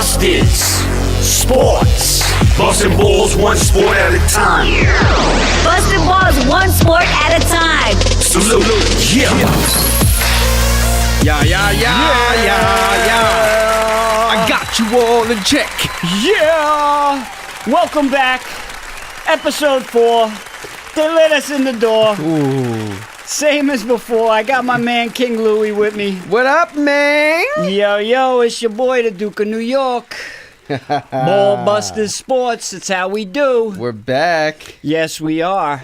Busted Sports. Busting balls one sport at a time. Busted balls one sport at a time. Salute. Yeah. I got you all in check. Yeah! Welcome back. Episode 4. They let us in the door. Ooh. Same as before. I got my man King Louie with me. What up, man? Yo, it's your boy, the Duke of New York. Ball Busters Sports. It's how we do. We're back. Yes, we are.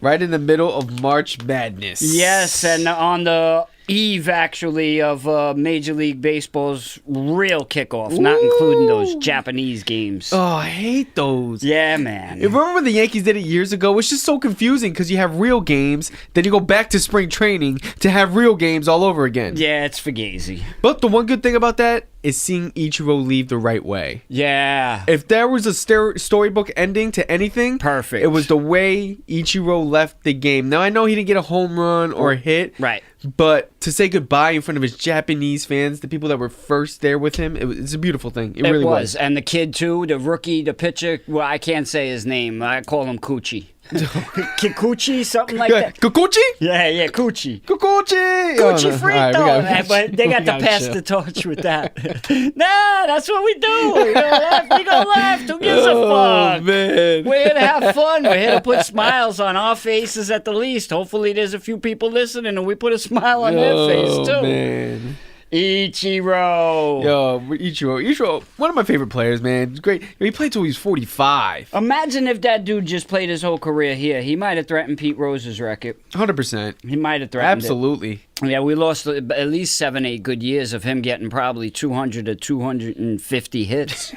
Right in the middle of March Madness. Yes, and on the eve, actually, of Major League Baseball's real kickoff, not including those Japanese games. Oh, I hate those. Yeah, man. Remember when the Yankees did it years ago? It's just so confusing because you have real games, then you go back to spring training to have real games all over again. Yeah, it's fugazi. But the one good thing about that is seeing Ichiro leave the right way. Yeah. If there was a storybook ending to anything, perfect. It was the way Ichiro left the game. Now, I know he didn't get a home run or a hit. Right. But to say goodbye in front of his Japanese fans, the people that were first there with him, it's a beautiful thing. It really was. And the kid, too, the rookie, the pitcher, well, I can't say his name. I call him Coochie. Kikuchi, something like that. Kikuchi? Yeah, Coochie. Kikuchi! Coochie Frito. Right, but they got to pass the torch with that. Nah, that's what we do. We gonna laugh. Who gives a fuck? Man. We're here to have fun. We're here to put smiles on our faces at the least. Hopefully there's a few people listening and we put a smile on their face, too. Man. Ichiro. Yo, Ichiro, one of my favorite players, man. He's great. He played till he was 45. Imagine if that dude just played his whole career here. He might have threatened Pete Rose's record. 100%. He might have threatened Absolutely. it. Yeah, we lost at least 7-8 good years of him getting probably 200 to 250 hits.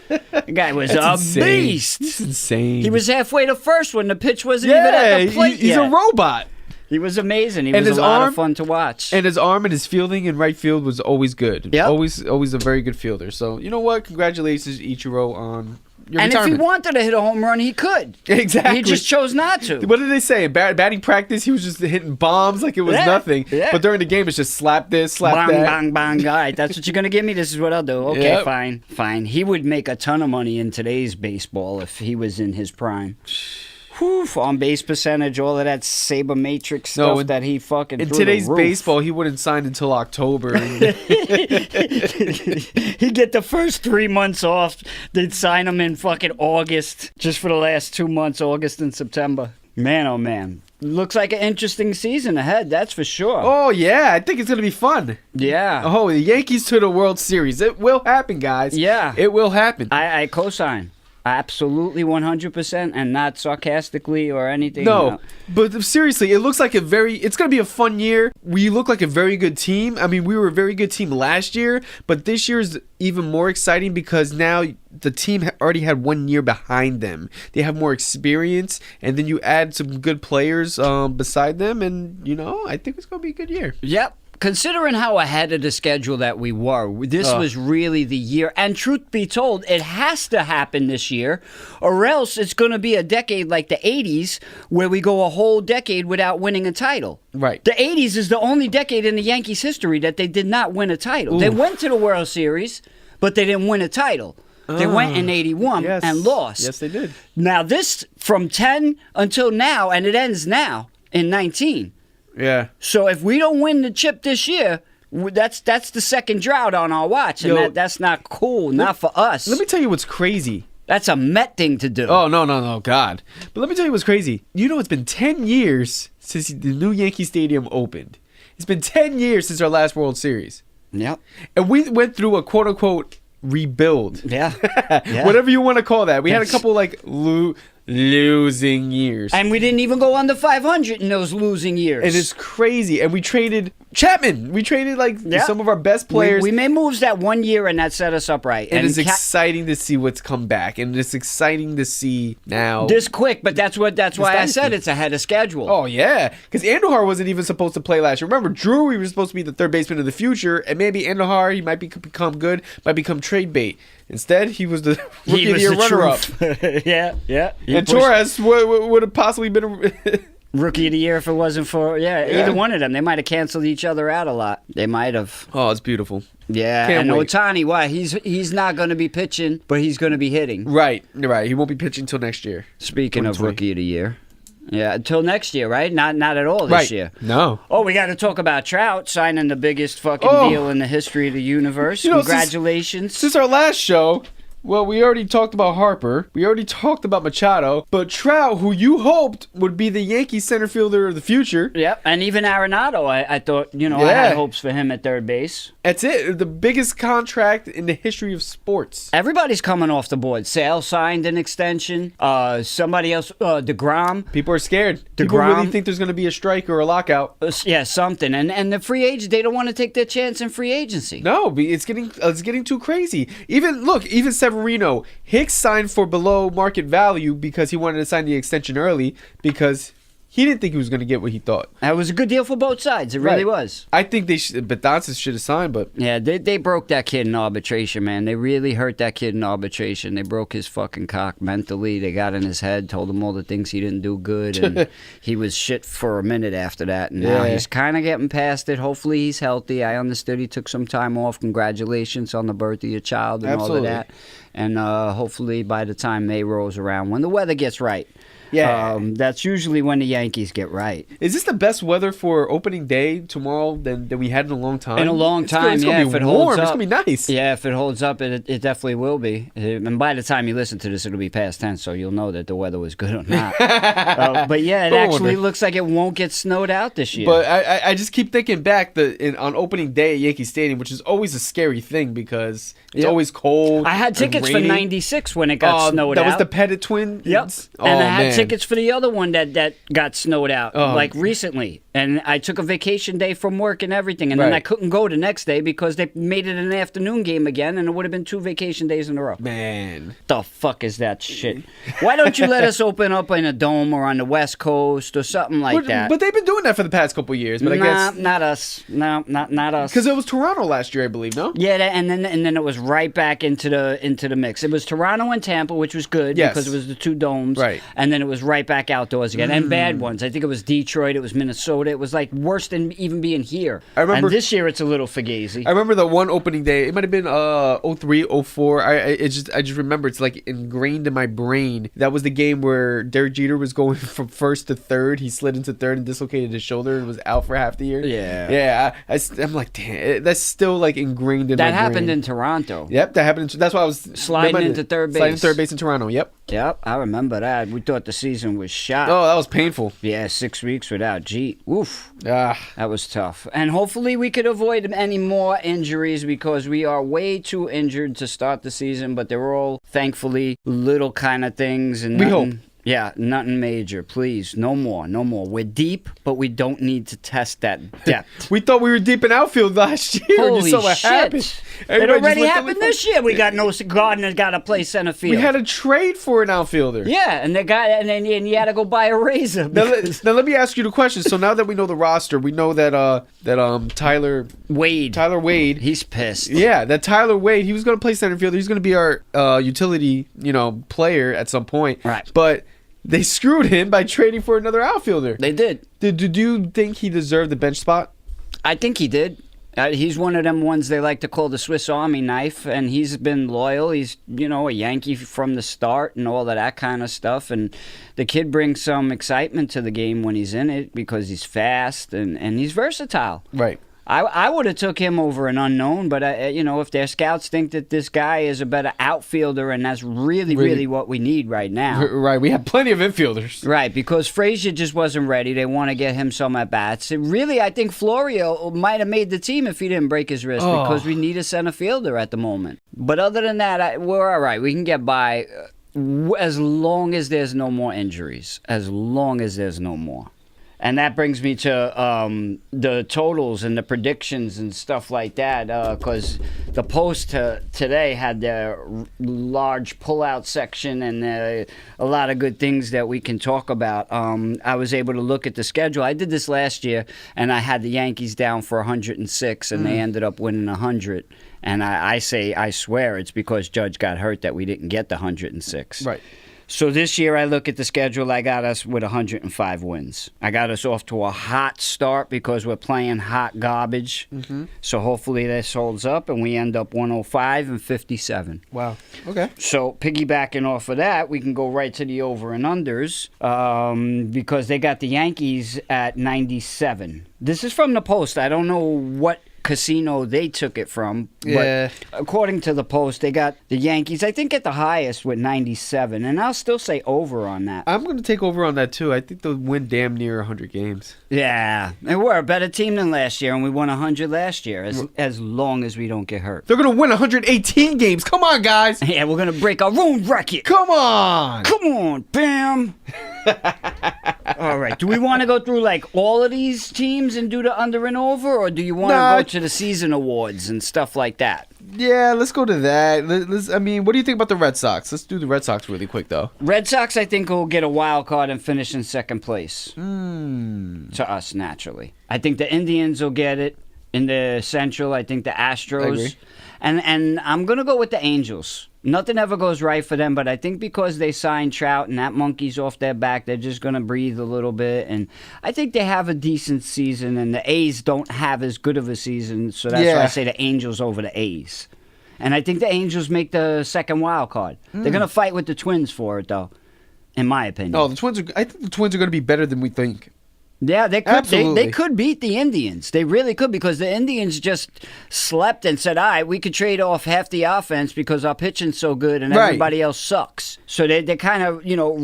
The guy was a beast. It's insane. He was halfway to first when the pitch wasn't even at the plate he's yet. a robot. He was amazing. He and was his a lot arm, of fun to watch. And his arm and his fielding in right field was always good. Yep. Always a very good fielder. So, you know what? Congratulations, Ichiro, on your and retirement. if he wanted to hit a home run, he could. Exactly. He just chose not to. What did they say? Batting practice, he was just hitting bombs like it was nothing. Yeah. But during the game, it's just slap this, slap bang, that. Bang, bang, All right, that's what you're going to give me? This is what I'll do. Okay, Yep. fine. He would make a ton of money in today's baseball if he was in his prime. Whew, on base percentage, all of that sabermetric stuff that he fucking in threw today's the roof. baseball, he wouldn't sign until October. He'd get the first 3 months off. They'd sign him in fucking August, just for the last 2 months, August and September. Man, oh man. Looks like an interesting season ahead, that's for sure. Oh, yeah. I think it's going to be fun. Yeah. Oh, the Yankees to the World Series. It will happen, guys. Yeah. It will happen. I co-sign. Absolutely 100%, and not sarcastically or anything. No, but seriously, it looks like it's going to be a fun year. We look like a very good team. I mean, we were a very good team last year, but this year is even more exciting because now the team already had 1 year behind them. They have more experience, and then you add some good players beside them, and, I think it's going to be a good year. Yep. Considering how ahead of the schedule that we were, this was really the year. And truth be told, it has to happen this year, or else it's going to be a decade like the 80s where we go a whole decade without winning a title. Right. The 80s is the only decade in the Yankees' history that they did not win a title. They went to the World Series, but they didn't win a title. They went in 81 and lost. Yes, they did. Now this, from 10 until now, and it ends now in 19. Yeah. So if we don't win the chip this year, that's the second drought on our watch, and that's not cool, not for us. Let me tell you what's crazy. That's a Met thing to do. Oh, no, God. But let me tell you what's crazy. It's been 10 years since the new Yankee Stadium opened. It's been 10 years since our last World Series. Yep. And we went through a quote-unquote rebuild. Yeah. Whatever you want to call that. We had a couple, losing years. And we didn't even go under 500 in those losing years. And it's crazy. And we traded Chapman. We traded some of our best players. We made moves that 1 year, and that set us up right. And it's exciting to see what's come back. And it's exciting to see now. This quick, but that's why I said it's ahead of schedule. Oh, yeah. Because Andujar wasn't even supposed to play last year. Remember, Drew, he was supposed to be the third baseman of the future. And maybe Andujar, he might become good, might become trade bait. Instead, he was the rookie of the year runner-up. Yeah. And Torres would have possibly been Rookie of the year if it wasn't for either one of them. They might have canceled each other out a lot. They might have. Oh, it's beautiful. Yeah, Can't and wait. Ohtani, why? He's not going to be pitching, but he's going to be hitting. Right. He won't be pitching until next year. Speaking of 2020. Rookie of the Year. Yeah, until next year, right? Not at all this year. No. Oh, we got to talk about Trout signing the biggest fucking deal in the history of the universe. You know, Congratulations. Since our last show, well, we already talked about Harper. We already talked about Machado. But Trout, who you hoped would be the Yankees center fielder of the future. Yep, and even Arenado, I thought, I had hopes for him at third base. That's it. The biggest contract in the history of sports. Everybody's coming off the board. Sale signed an extension. Somebody else, DeGrom. People are scared. People really think there's going to be a strike or a lockout. Yeah, something. And the free agents, they don't want to take their chance in free agency. No, it's getting too crazy. Even Severino, Hicks signed for below market value because he wanted to sign the extension early because he didn't think he was going to get what he thought. That was a good deal for both sides. It really was. I think Betances should have signed, but yeah, they broke that kid in arbitration, man. They really hurt that kid in arbitration. They broke his fucking cock mentally. They got in his head, told him all the things he didn't do good, and he was shit for a minute after that. And now he's kind of getting past it. Hopefully he's healthy. I understood he took some time off. Congratulations on the birth of your child and all of that. And hopefully by the time May rolls around, when the weather gets right. Yeah, that's usually when the Yankees get right. Is this the best weather for opening day tomorrow than we had in a long time? In a long time, it's yeah. Gonna be if it warm. holds up, it's gonna be nice. Yeah, if it holds up, it definitely will be. And by the time you listen to this, it'll be past 10, so you'll know that the weather was good or not. But yeah, it actually looks like it won't get snowed out this year. But I just keep thinking back on opening day at Yankee Stadium, which is always a scary thing because it's always cold. I had tickets for '96 when it got snowed out. That was the Pettit twin. Yep. And I had tickets for the other one that got snowed out recently, and I took a vacation day from work and everything, and then I couldn't go the next day because they made it an afternoon game again, and it would have been 2 vacation days in a row. Man, the fuck is that shit? Why don't you let us open up in a dome or on the West Coast or something like that? But they've been doing that for the past couple of years. But I guess not us. No, not us. Because it was Toronto last year, I believe. No. Yeah, and then it was right back into the mix. It was Toronto and Tampa, which was good because it was the 2 domes. Right. And then it was right back outdoors again. And bad ones. I think it was Detroit. It was Minnesota. It was like worse than even being here. I remember. And this year it's a little fugazi. I remember the one opening day. It might have been 03, 04. I just remember it's like ingrained in my brain. That was the game where Derek Jeter was going from first to third. He slid into third and dislocated his shoulder and was out for half the year. Yeah. Yeah. I'm like, damn. That's still like ingrained in my brain. That happened in Toronto. Yep, that happened. That's why I was sliding into third base. Sliding third base in Toronto. Yep. Yep, I remember that. We thought the season was shot. Oh, that was painful. Yeah, 6 weeks without Jeet. Oof. That was tough. And hopefully we could avoid any more injuries because we are way too injured to start the season, but they're all, thankfully, little kind of things. And we hope. Yeah, nothing major. Please, no more. We're deep, but we don't need to test that depth. We thought we were deep in outfield last year. Holy you saw what shit. happened. It already happened this year. We got Gardner's got to play center field. We had a trade for an outfielder. Yeah, and and you had to go buy a razor. Now let me ask you the question. So now that we know the roster, we know that Tyler Wade. He's pissed. Yeah, that Tyler Wade. He was going to play center fielder. He's going to be our utility, player at some point. Right. But they screwed him by trading for another outfielder. They did. Did you think he deserved the bench spot? I think he did. He's one of them ones they like to call the Swiss Army knife, and he's been loyal. He's, a Yankee from the start and all of that kind of stuff. And the kid brings some excitement to the game when he's in it because he's fast and he's versatile. Right. I would have took him over an unknown, but if their scouts think that this guy is a better outfielder, and that's really what we need right now. Right, we have plenty of infielders. Right, because Frazier just wasn't ready. They want to get him some at bats. I think Florio might have made the team if he didn't break his wrist because we need a center fielder at the moment. But other than that, we're all right. We can get by as long as there's no more injuries. As long as there's no more. And that brings me to the totals and the predictions and stuff like that, because the Post today had their large pullout section and a lot of good things that we can talk about. I was able to look at the schedule. I did this last year, and I had the Yankees down for 106, and they ended up winning 100. And I swear it's because Judge got hurt that we didn't get the 106. Right. So this year I look at the schedule, I got us with 105 wins. I got us off to a hot start because we're playing hot garbage. Mm-hmm. So hopefully this holds up and we end up 105 and 57. Wow. Okay. So piggybacking off of that, we can go right to the over and unders because they got the Yankees at 97. This is from the Post. I don't know what casino they took it from, but according to the Post, they got the Yankees, I think, at the highest with 97, and I'll still say over on that. I'm going to take over on that, too. I think they'll win damn near 100 games. Yeah, and we're a better team than last year, and we won 100 last year, as long as we don't get hurt. They're going to win 118 games. Come on, guys. Yeah, we're going to break our own record. Come on. Come on, Bam. All right. Do we want to go through like all of these teams and do the under and over, or do you want to go to the season awards and stuff like that? Yeah, let's go to that. I mean, what do you think about the Red Sox? Let's do the Red Sox really quick, though. Red Sox, I think, will get a wild card and finish in second place. To us, naturally. I think the Indians will get it in the Central. I think the Astros. And I'm going to go with the Angels. Nothing ever goes right for them, but I think because they signed Trout and that monkey's off their back, they're just going to breathe a little bit. And I think they have a decent season, and the A's don't have as good of a season, so that's why I say the Angels over the A's. And I think the Angels make the second wild card. They're going to fight with the Twins for it, though, in my opinion. Oh, I think the Twins are going to be better than we think. Yeah, they could. They could beat the Indians. They really could, because the Indians just slept and said, "All right, we could trade off half the offense because our pitching's so good and everybody else sucks." So they're kind of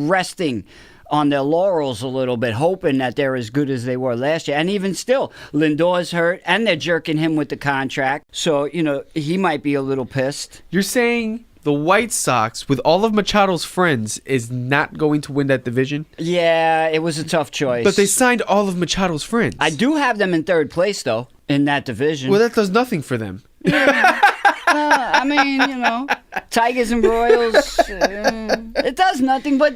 resting on their laurels a little bit, hoping that they're as good as they were last year. And even still, Lindor's hurt, and they're jerking him with the contract. So he might be a little pissed. You're saying the White Sox, with all of Machado's friends, is not going to win that division? Yeah, it was a tough choice. But they signed all of Machado's friends. I do have them in third place, though, in that division. Well, that does nothing for them. I mean, Tigers and Royals, it does nothing, but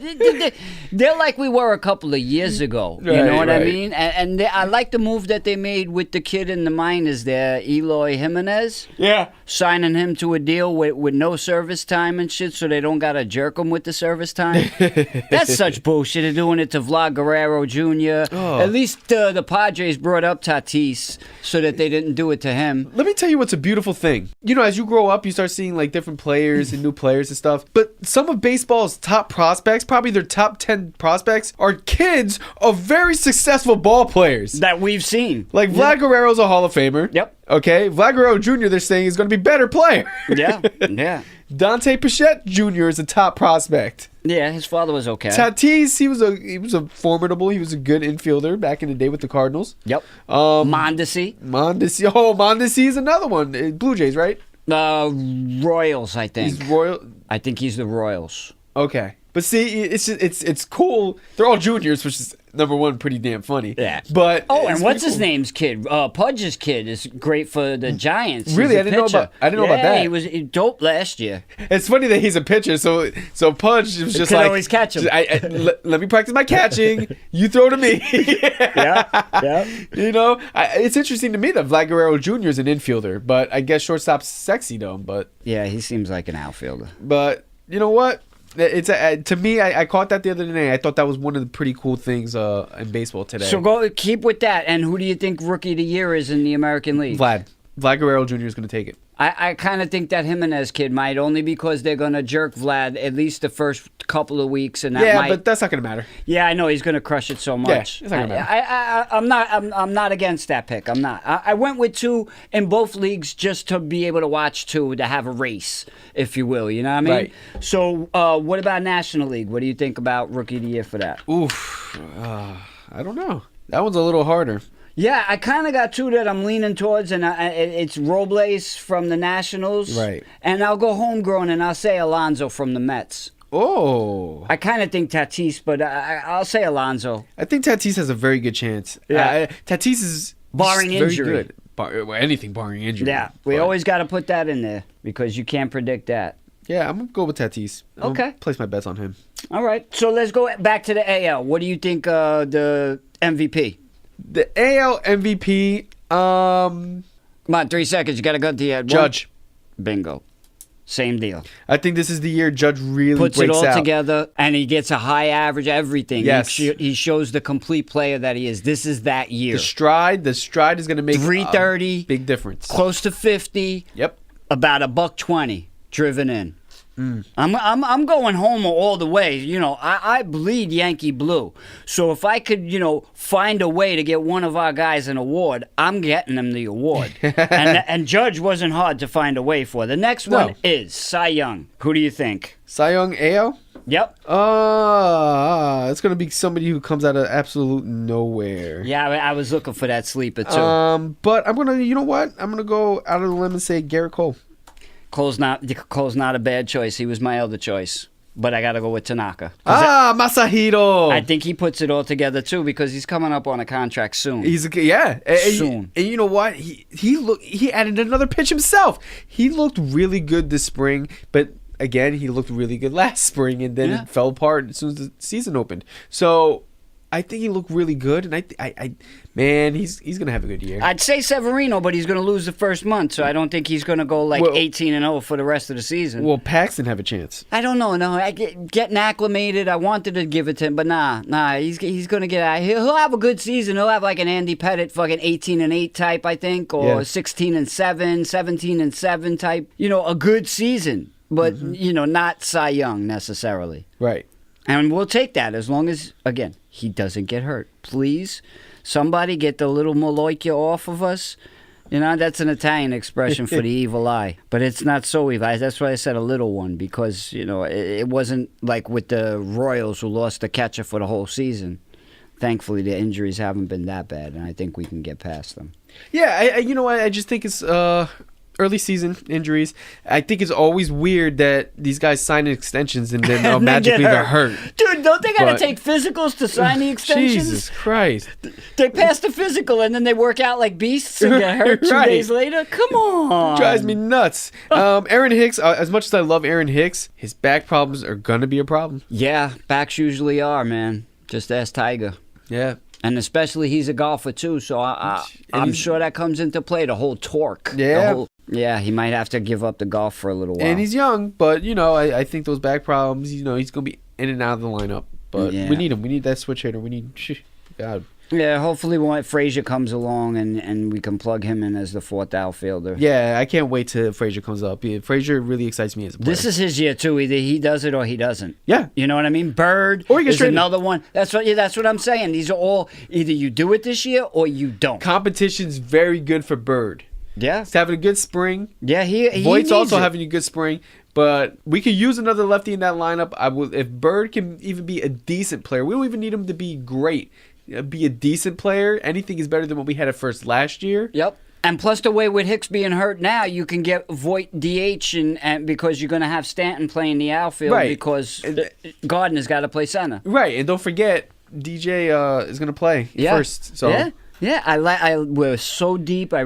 they're like we were a couple of years ago. You know what I mean? And I like the move that they made with the kid in the minors there, Eloy Jimenez. Yeah. Signing him to a deal with no service time and shit, so they don't got to jerk him with the service time. That's such bullshit. They're doing it to Vlad Guerrero Jr. Oh. At least the Padres brought up Tatis so that they didn't do it to him. Let me tell you what's a beautiful thing. As you grow up, you start seeing like different players and new players and stuff. But some of baseball's top prospects, probably their top 10 prospects, are kids of very successful ball players that we've seen. Like Vlad Guerrero's a Hall of Famer. Yep. Okay, Vlad Guerrero Jr. they're saying is going to be a better player. Yeah. Dante Pichette Jr. is a top prospect. Yeah, his father was okay. Tatis, he was a formidable. He was a good infielder back in the day with the Cardinals. Yep. Mondesi. Oh, Mondesi is another one. Blue Jays, right? Royals, I think. He's Royal. I think he's the Royals. Okay. But see, it's cool. They're all juniors, which is number one, pretty damn funny. Yeah. But and what's his name's kid? Pudge's kid is great for the Giants. Really, I didn't know about that. He was dope last year. It's funny that he's a pitcher, so Pudge was just could like always catch him. Let me practice my catching. You throw to me. Yeah. It's interesting to me that Vlad Guerrero Jr. is an infielder, but I guess shortstop's sexy though. But yeah, he seems like an outfielder. But you know what? It's to me. I caught that the other day. I thought that was one of the pretty cool things in baseball today. So keep with that. And who do you think Rookie of the Year is in the American League? Vlad Guerrero Jr. is going to take it. I kind of think that Jimenez kid might, only because they're going to jerk Vlad at least the first couple of weeks, and but that's not going to matter. Yeah, I know he's going to crush it so much. Yeah, it's not going to matter. I'm not against that pick. I'm not. I went with two in both leagues just to be able to watch two, to have a race, if you will. You know what I mean? Right. So, what about National League? What do you think about Rookie of the Year for that? Oof, I don't know. That one's a little harder. Yeah, I kind of got two that I'm leaning towards, and it's Robles from the Nationals. Right. And I'll go homegrown, and I'll say Alonso from the Mets. Oh. I kind of think Tatis, but I'll say Alonso. I think Tatis has a very good chance. Yeah. Tatis is barring very injury. Good. Anything barring injury. Yeah, we always got to put that in there because you can't predict that. Yeah, I'm going to go with Tatis. I'm Okay. gonna place my bets on him. All right. So let's go back to the AL. What do you think the MVP? The AL MVP, Come on, 3 seconds. You got to go to the Judge. Bingo. Same deal. I think this is the year Judge really Puts it breaks all out. together, and he gets a high average, everything. Yes. He shows the complete player that he is. This is that year. The stride is going to make 330, a big difference. close to 50. Yep. About $120 driven in. I'm going Homer all the way. You know, I bleed Yankee blue. So if I could, find a way to get one of our guys an award, I'm getting him the award. and Judge wasn't hard to find a way for. The next one is Cy Young. Who do you think? Cy Young AL? Yep. It's going to be somebody who comes out of absolute nowhere. Yeah, I was looking for that sleeper too. But I'm going to, you know what? I'm going to go out of the limb and say Garrett Cole. Cole's not a bad choice. He was my other choice. But I got to go with Tanaka. Masahiro. I think he puts it all together too because he's coming up on a contract soon. Soon. And you know what? He added another pitch himself. He looked really good this spring, but again, he looked really good last spring, and then it fell apart as soon as the season opened. So I think he looked really good, and man, he's gonna have a good year. I'd say Severino, but he's gonna lose the first month, so I don't think he's gonna go 18-0 for the rest of the season. Well, Paxton have a chance. I don't know. No, getting acclimated. I wanted to give it to him, but nah. He's gonna get out. He'll have a good season. He'll have like an Andy Pettitte, fucking 18-8 type, I think, or 16-7, 17-7 type. A good season, but not Cy Young necessarily. Right. And we'll take that as long as, again, he doesn't get hurt. Please, somebody get the little Maloika off of us. That's an Italian expression for the evil eye. But it's not so evil. That's why I said a little one, because, it wasn't like with the Royals who lost the catcher for the whole season. Thankfully, the injuries haven't been that bad, and I think we can get past them. Yeah, I just think it's early season injuries. I think it's always weird that these guys sign extensions and then magically they're hurt. Dude, don't they got to take physicals to sign the extensions? Jesus Christ. They pass the physical and then they work out like beasts and get hurt 2 days later? Come on. Drives me nuts. Aaron Hicks, as much as I love Aaron Hicks, his back problems are going to be a problem. Yeah, backs usually are, man. Just ask Tiger. Yeah. And especially he's a golfer too, so I'm sure that comes into play, the whole torque. Yeah. He might have to give up the golf for a little while. And he's young, but, I think those back problems, he's going to be in and out of the lineup. But we need him. We need that switch hitter. We need... God. Yeah, hopefully Frazier comes along and we can plug him in as the fourth outfielder. Yeah, I can't wait till Frazier comes up. Frazier really excites me as a player. This is his year too. Either he does it or he doesn't. Yeah. You know what I mean? Bird is another one. That's what I'm saying. These are all either you do it this year or you don't. Competition's very good for Bird. Yeah. He's having a good spring. Yeah, he Voigt's also having a good spring. But we could use another lefty in that lineup. If Bird can even be a decent player, we don't even need him to be great. Be a decent player. Anything is better than what we had at first last year. Yep. And plus the way with Hicks being hurt now, you can get Voigt DH and because you're going to have Stanton playing the outfield because Gardner's got to play center. Right. And don't forget, DJ is going to play first. So. Yeah, we're so deep. I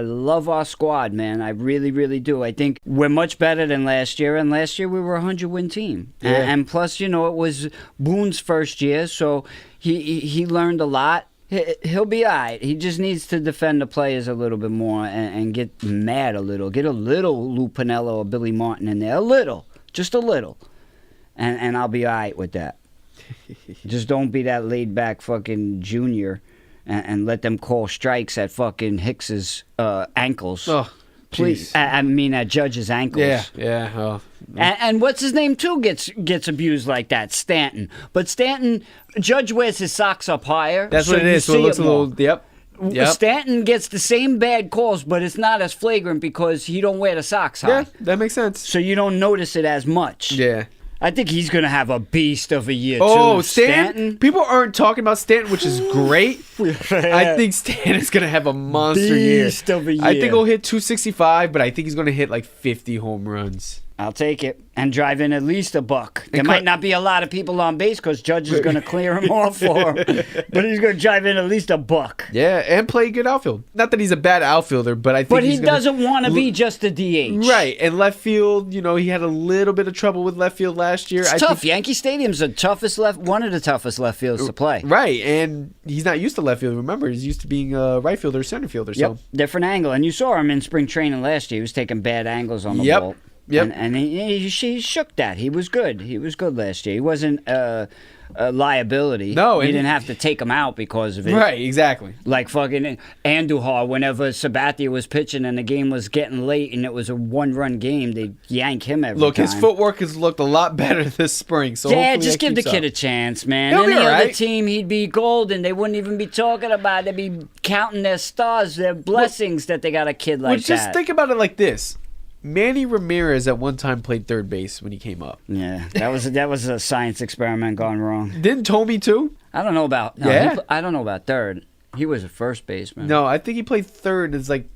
love our squad, man. I really, really do. I think we're much better than last year, and last year we were a 100-win team. Yeah. And plus, it was Boone's first year, so he learned a lot. He'll be all right. He just needs to defend the players a little bit more and get mad a little. Get a little Lou Piniella or Billy Martin in there. A little. Just a little. And I'll be all right with that. Just don't be that laid-back fucking junior. And let them call strikes at fucking Hicks's ankles. Oh, please. I mean, at Judge's ankles. Yeah. Oh. And what's his name, too, gets abused like that? Stanton. But Stanton, Judge wears his socks up higher. That's what it is. So it looks a little, yep. Stanton gets the same bad calls, but it's not as flagrant because he don't wear the socks high. Yeah, that makes sense. So you don't notice it as much. Yeah. I think he's going to have a beast of a year, too. Stanton? People aren't talking about Stanton, which is great. I think Stanton's going to have a monster beast of a year. I think he'll hit 265, but I think he's going to hit like 50 home runs. I'll take it. And drive in at least $1. There might not be a lot of people on base because Judge is going to clear him off for him. But he's going to drive in at least $1. Yeah, and play good outfield. Not that he's a bad outfielder, but I think But he doesn't want to be just a DH. Right. And left field, he had a little bit of trouble with left field last year. It's tough. Yankee Stadium's one of the toughest left fields to play. Right. And he's not used to left field. Remember, he's used to being a right fielder, center fielder. Yep. Different angle. And you saw him in spring training last year. He was taking bad angles on the ball. Yep. And he shook that. He was good. He was good last year. He wasn't a liability. No, you and didn't have to take him out because of it. Right, exactly. Like fucking Andujar, whenever Sabathia was pitching and the game was getting late and it was a one-run game, they'd yank him every time. His footwork has looked a lot better this spring. So yeah, hopefully just that give the keeps kid up. a chance, man. He'll be Any all other right. team, he'd be golden. They wouldn't even be talking about it. They'd be counting their stars, their blessings that they got a kid like Well, just that. think about it like this. Manny Ramirez at one time played third base when he came up. Yeah, that was a science experiment gone wrong. Didn't Tommy too? I don't know about. No, Yeah? I don't know about third. He was a first baseman. No, I think he played third. It's like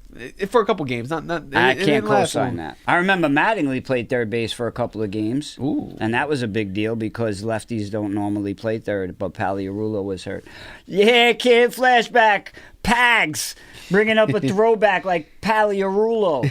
for a couple games. Not. I it can't didn't last co-sign long. that. I remember Mattingly played third base for a couple of games. Ooh. And that was a big deal because lefties don't normally play third, but Paliarulo was hurt. Yeah, kid, flashback. Pags. Bringing up a throwback like Paliarulo.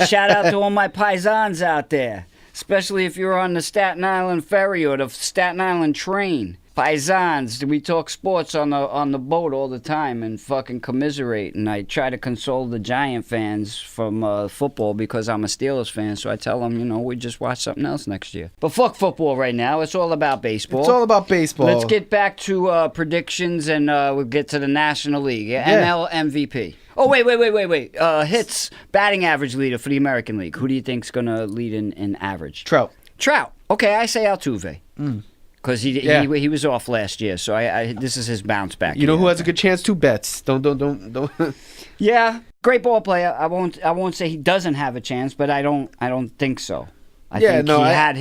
Shout out to all my paisans out there, especially if you're on the Staten Island ferry or the Staten Island train. Paisans, we talk sports on the boat all the time and fucking commiserate. And I try to console the Giant fans from football because I'm a Steelers fan. So I tell them, we just watch something else next year. But fuck football right now. It's all about baseball. It's all about baseball. Let's get back to predictions and we'll get to the National League. NL MVP. Oh, wait. Hits, batting average leader for the American League. Who do you think's going to lead in average? Trout. Okay, I say Altuve. Because he was off last year, so I this is his bounce back. You know who has a good chance? Two Betts. Don't. Yeah, great ball player. I won't say he doesn't have a chance, but I don't think so. I think he had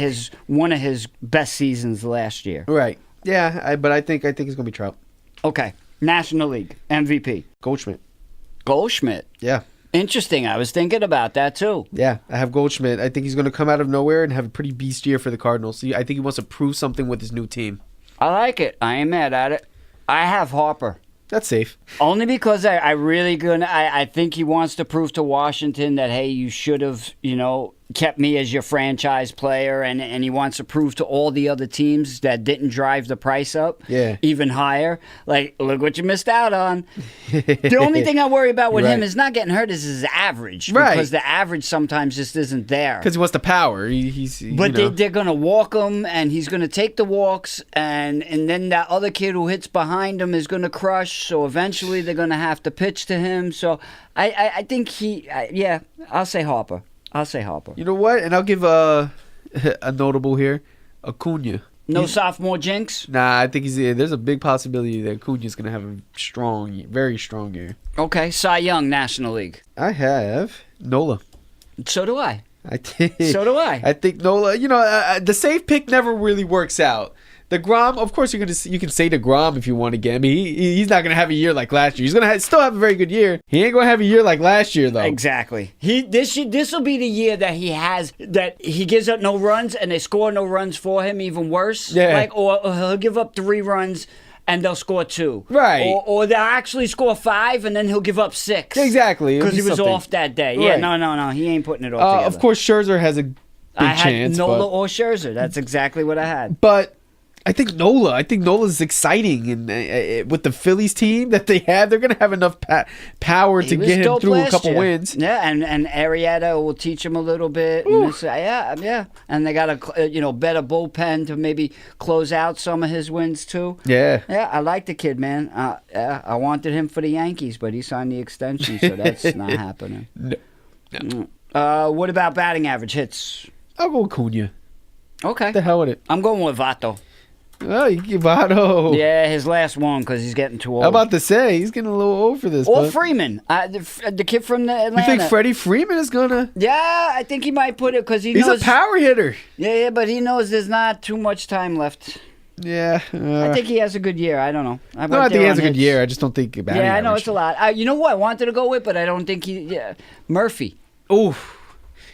one of his best seasons last year. Right. Yeah, but I think it's gonna be Trout. Okay, National League MVP Goldschmidt. Yeah. Interesting. I was thinking about that too. Yeah, I have Goldschmidt. I think he's going to come out of nowhere and have a pretty beast year for the Cardinals. I think he wants to prove something with his new team. I like it. I ain't mad at it. I have Harper. That's safe. Only because I think he wants to prove to Washington that, hey, you should have, kept me as your franchise player, and he wants to prove to all the other teams that didn't drive the price up even higher. Like, look what you missed out on. The only thing I worry about with him is not getting hurt is his average. Right. Because the average sometimes just isn't there. Because he wants the power. They're going to walk him, and he's going to take the walks, and then that other kid who hits behind him is going to crush, so eventually they're going to have to pitch to him. So I think I'll say Harper. You know what? And I'll give a notable here. Acuna. No sophomore jinx? Nah, I think there's a big possibility that Acuna's going to have a very strong year. Okay, Cy Young, National League. I have Nola. So do I. So do I. I think Nola, the safe pick never really works out. The Grom, of course, you can say the Grom if you want to get him. He's not going to have a year like last year. He's going to still have a very good year. He ain't going to have a year like last year, though. Exactly. This will be the year that he gives up no runs and they score no runs for him, even worse. Yeah. Or he'll give up 3 runs and they'll score 2. Right. Or they'll actually score 5 and then he'll give up 6. Exactly. Because he was off that day. Yeah, Right. no. He ain't putting it all together. Of course, Scherzer has a big chance. I had Nola or Scherzer. That's exactly what I had. But I think Nola's exciting, and with the Phillies team that they have, they're gonna have enough power to get him through a couple wins. Yeah, and Arrieta will teach him a little bit. And and they got a better bullpen to maybe close out some of his wins too. Yeah, I like the kid, man. I wanted him for the Yankees, but he signed the extension, so that's not happening. No. What about batting average hits? I'll go with Cunha. Okay, The hell with it. I'm going with Vato. Oh, you give Otto. Yeah, his last one because he's getting too old. I'm about to say he's getting a little old for this. Or Freeman, the kid from the Atlanta. You think Freddie Freeman is gonna? Yeah, I think he might put it because He's a power hitter. Yeah, but he knows there's not too much time left. Yeah. I think he has a good year. I don't know. I think he has a good year. I just don't think about it. Yeah, I know it's a lot. You know who I wanted to go with, but I don't think Murphy. Oof.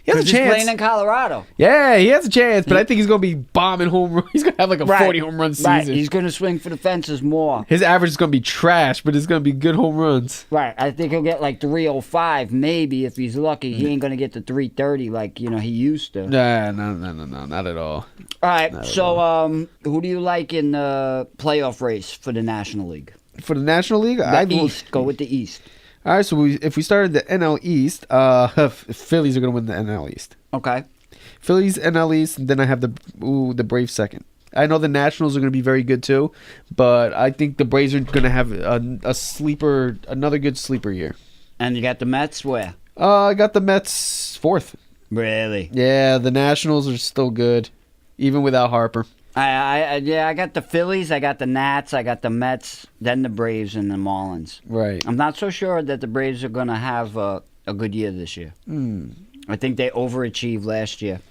He has a He's chance. playing in Colorado. Yeah, he has a chance, but I think he's going to be bombing home runs. He's going to have like a 40 home run season. Right, he's going to swing for the fences more. His average is going to be trash, but it's going to be good home runs. Right, I think he'll get like 305 maybe if he's lucky. He ain't going to get to 330 like, he used to. No, not at all. All right, who do you like in the playoff race for the National League? For the National League? East. Go with the East. All right, so if we started the NL East, Phillies are going to win the NL East. Okay. Phillies, NL East, and then I have the Braves second. I know the Nationals are going to be very good too, but I think the Braves are going to have another good sleeper year. And you got the Mets where? I got the Mets fourth. Really? Yeah, the Nationals are still good, even without Harper. I got the Phillies, I got the Nats, I got the Mets, then the Braves and the Marlins. Right. I'm not so sure that the Braves are going to have a good year this year. I think they overachieved last year.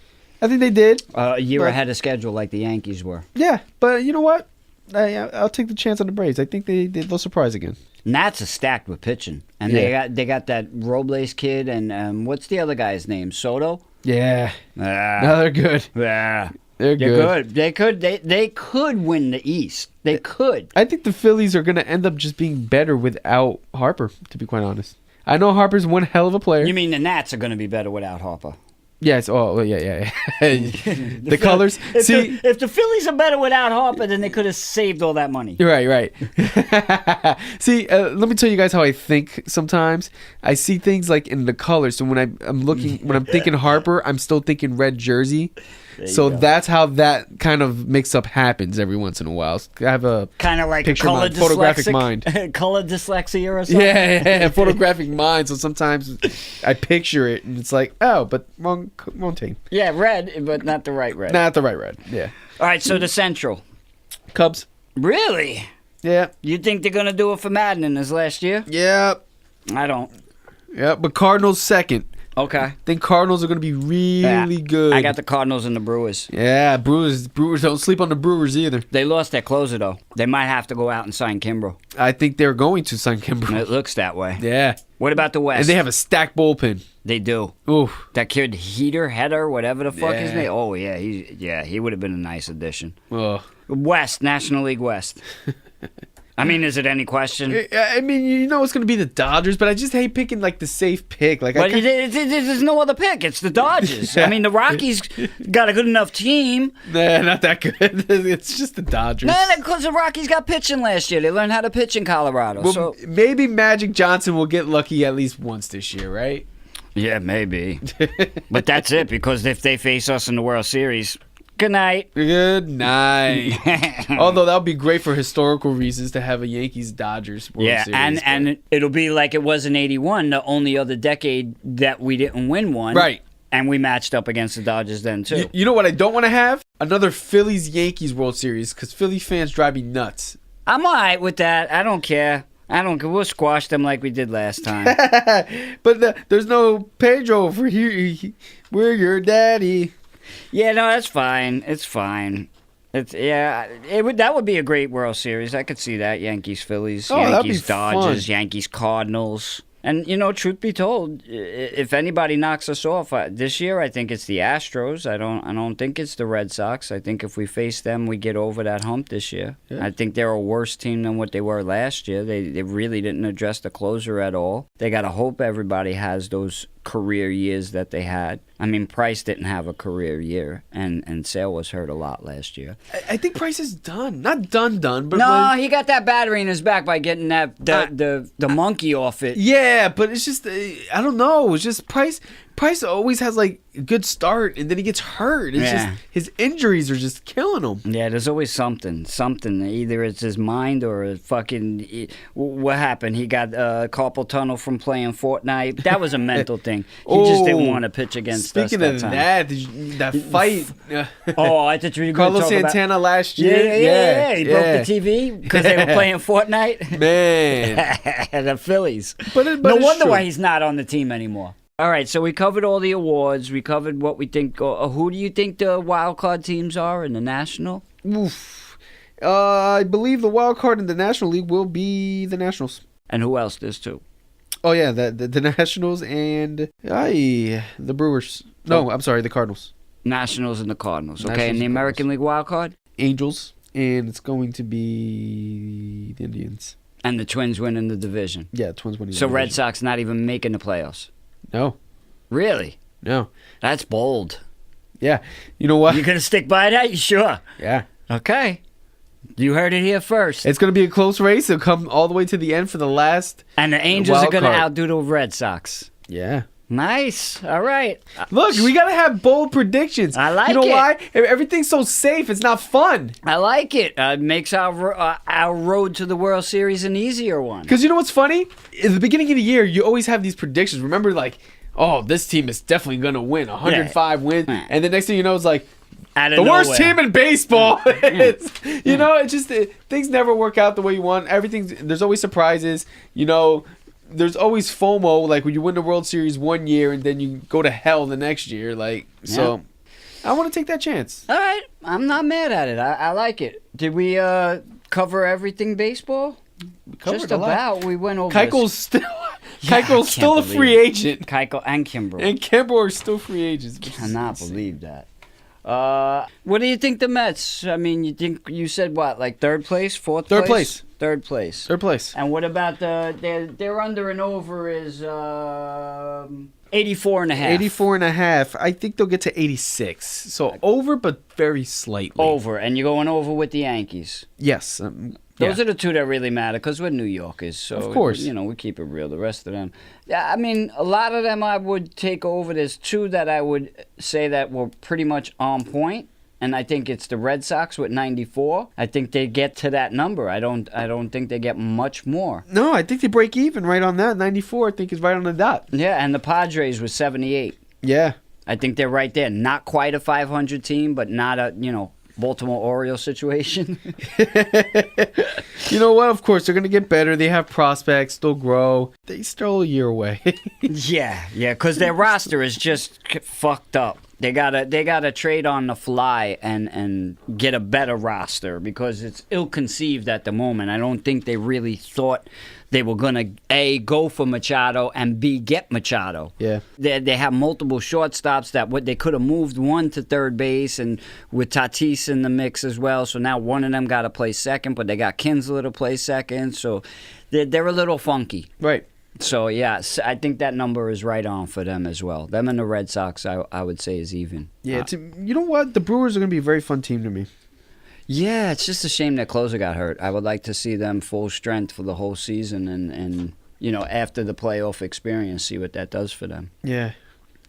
I think they did. A year ahead of schedule like the Yankees were. Yeah, but you know what? I'll take the chance on the Braves. I think they'll surprise again. Nats are stacked with pitching, and they got that Robles kid, and what's the other guy's name? Soto. Yeah. No, they're good. Yeah, they're good. They could win the East. They could. I think the Phillies are going to end up just being better without Harper. To be quite honest, I know Harper's one hell of a player. You mean the Nats are going to be better without Harper? Yes. Oh, yeah. The colors. If the Phillies are better without Harper, then they could have saved all that money. Right. See, let me tell you guys how I think. Sometimes I see things like in the colors. So when I'm thinking Harper, I'm still thinking red jersey. So that's how that kind of mix-up happens every once in a while. I have a kind of like picture color mind, photographic mind. Color dyslexia or something. Yeah, photographic mind. So sometimes I picture it and it's like, oh, but wrong team. Yeah, red, but not the right red. Not the right red. Yeah. All right, so the Central. Cubs. Really? Yeah. You think they're gonna do it for Madden in his last year? Yeah. I don't. Yeah, but Cardinals second. Okay. I think Cardinals are going to be really good. I got the Cardinals and the Brewers. Yeah, Brewers don't sleep on the Brewers either. They lost their closer, though. They might have to go out and sign Kimbrough. I think they're going to sign Kimbrough. It looks that way. Yeah. What about the West? And they have a stacked bullpen. They do. Oof. That kid Header, whatever the fuck his name. Oh, yeah. He would have been a nice addition. Ugh. West, National League West. I mean, is it any question? I mean, you know it's going to be the Dodgers, but I just hate picking, like, the safe pick. Like, but there's no other pick. It's the Dodgers. I mean, the Rockies got a good enough team. Nah, not that good. It's just the Dodgers. No, because the Rockies got pitching last year. They learned how to pitch in Colorado. Well, so maybe Magic Johnson will get lucky at least once this year, right? Yeah, maybe. But that's it, because if they face us in the World Series... Good night. Good night. Although that would be great for historical reasons to have a Yankees-Dodgers World Series. And it'll be like it was in '81, the only other decade that we didn't win one. Right. And we matched up against the Dodgers then, too. You know what I don't want to have? Another Phillies-Yankees World Series, because Philly fans drive me nuts. I'm all right with that. I don't care. We'll squash them like we did last time. But there's no Pedro for here. We're your daddy. Yeah, no, that's fine. It's fine. That would be a great World Series. I could see that. Yankees, Phillies, Yankees, Dodgers, fun. Yankees, Cardinals. And, truth be told, if anybody knocks us off this year, I think it's the Astros. I don't think it's the Red Sox. I think if we face them, we get over that hump this year. Yeah. I think they're a worse team than what they were last year. They really didn't address the closer at all. They got to hope everybody has those career years that they had. I mean, Price didn't have a career year, and Sale was hurt a lot last year. I think Price is done. Not done, but... No, he got that battery in his back by getting the monkey off it. Yeah, but it's just, I don't know. It's just Price always has, like, a good start, and then he gets hurt. It's just, his injuries are just killing him. Yeah, there's always something. Either it's his mind or a fucking... What happened? He got carpal tunnel from playing Fortnite. That was a mental thing. He just didn't want to pitch against us Speaking of that fight... I thought you were going to Carlos talk about... Santana last year. Yeah. He broke the TV because they were playing Fortnite. Man. The Phillies. But no wonder why he's not on the team anymore. All right, so we covered all the awards. We covered what we think. Who do you think the wild card teams are in the National? Oof. I believe the wild card in the National League will be the Nationals. And who else? There's two. Oh, yeah, the Nationals and the Brewers. No, I'm sorry, the Cardinals. Nationals and the Cardinals. Okay, Nationals and the American League wild card? Angels, and it's going to be the Indians. And the Twins winning the division. Yeah, Twins winning the division. So division. Red Sox not even making the playoffs? No. Really? No. That's bold. Yeah. You know what? You going to stick by that? You sure? Yeah. Okay. You heard it here first. It's going to be a close race. It'll come all the way to the end for the last. And the Angels are going to outdo the Red Sox. Yeah. Nice. All right. Look, we gotta have bold predictions. I like You know it. why? Everything's so safe. It's not fun. I like it. Makes our road to the World Series an easier one. Because you know what's funny? In the beginning of the year, you always have these predictions. Remember, like, oh, this team is definitely gonna win 105 wins, and the next thing you know, it's like Out of the worst nowhere. team in baseball. You know, it's just things never work out the way you want. There's always surprises. You know. There's always FOMO, like when you win the World Series one year and then you go to hell the next year. Like, so I want to take that chance. All right. I'm not mad at it. I like it. Did we cover everything baseball? Covered Just a lot. about. We went over. Keiko's still, I Keiko's still a can't free believe agent. Keiko and Kimbrel. And Kimbrel are still free agents. which is Cannot insane. believe that. What do you think the Mets? I mean, you said what, like third place, fourth Third place? place. Third place. Third place. And what about their under and over is 84 and a half. 84 and a half. I think they'll get to 86. So over, but very slightly. Over, and you're going over with the Yankees. Yes. Those are the two that really matter because we're New Yorkers. So, Of course. you know, we keep it real. The rest of them. Yeah, I mean, a lot of them I would take over. There's two that I would say that were pretty much on point. And I think it's the Red Sox with 94. I think they get to that number. I don't think they get much more. No, I think they break even right on that. 94, I think, is right on the dot. Yeah, and the Padres with 78. Yeah. I think they're right there. Not quite a 500 team, but not a, Baltimore Orioles situation. You know what? Of course, they're going to get better. They have prospects. They'll grow. They still a year away. Yeah, because their roster is just fucked up. They gotta trade on the fly and get a better roster because it's ill-conceived at the moment. I don't think they really thought they were gonna A, go for Machado, and B, get Machado. Yeah. They have multiple shortstops that they could have moved one to third base, and with Tatis in the mix as well. So now one of them got to play second, but they got Kinsler to play second. So they're a little funky. Right. So, yeah, I think that number is right on for them as well. Them and the Red Sox, I would say, is even. Yeah. You know what? The Brewers are going to be a very fun team to me. Yeah, it's just a shame that closer got hurt. I would like to see them full strength for the whole season and after the playoff experience, see what that does for them. Yeah.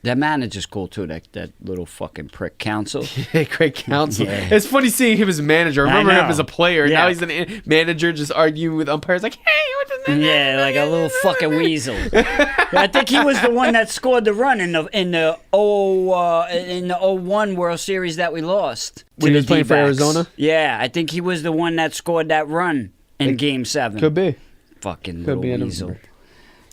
That manager's cool, too, that little fucking prick Counsell. Yeah, great counsel. Yeah. It's funny seeing him as a manager. I remember I him know. as a player. Yeah. Now he's a manager just arguing with umpires like, hey, what's his name? Yeah, like a little fucking weasel. I think he was the one that scored the run in the 01 World Series that we lost. When to he was the playing for D-backs. Arizona? Yeah, I think he was the one that scored that run in Game 7. Could be. Fucking Could little be. I don't weasel. remember.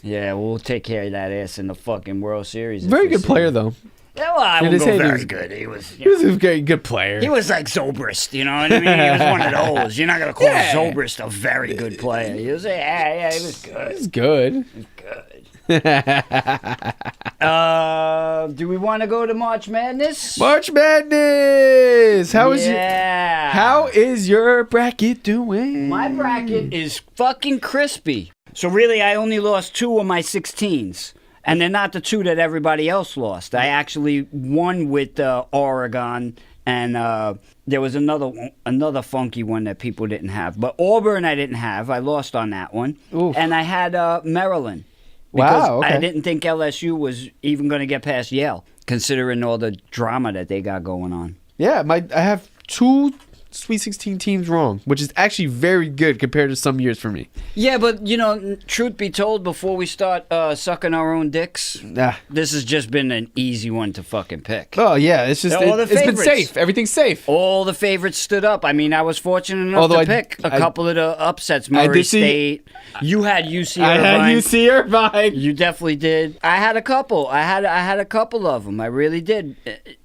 Yeah, we'll take care of that ass in the fucking World Series. if Very we good see player, him. though. Yeah, well, I In won't his go head, he very was- good. He was. He was a very good player. He was like Zobrist, you know what I mean? He was one of those. You're not gonna call Yeah. Zobrist a very good player. He was, yeah, he was good. He's good. Good. Do we want to go to March Madness? March Madness. How is your bracket doing? My bracket is fucking crispy. So really, I only lost 2 of my 16s. And they're not the 2 that everybody else lost. I actually won with Oregon, and there was another funky one that people didn't have. But Auburn I didn't have. I lost on that one. Oof. And I had Maryland. Because Wow, okay. I didn't think LSU was even going to get past Yale, considering all the drama that they got going on. Yeah, I have 2 Sweet 16 teams wrong, which is actually very good compared to some years for me. Yeah, but, truth be told, before we start sucking our own dicks, this has just been an easy one to fucking pick. Oh, yeah, it's just All the it's been favorites. safe. Everything's safe. All the favorites stood up. I mean, I was fortunate enough Although to I- pick a I- couple of the upsets. I Murray did see- State. You had UC I Irvine. had UC Irvine. You definitely did. I had a couple. I had a couple of them. I really did.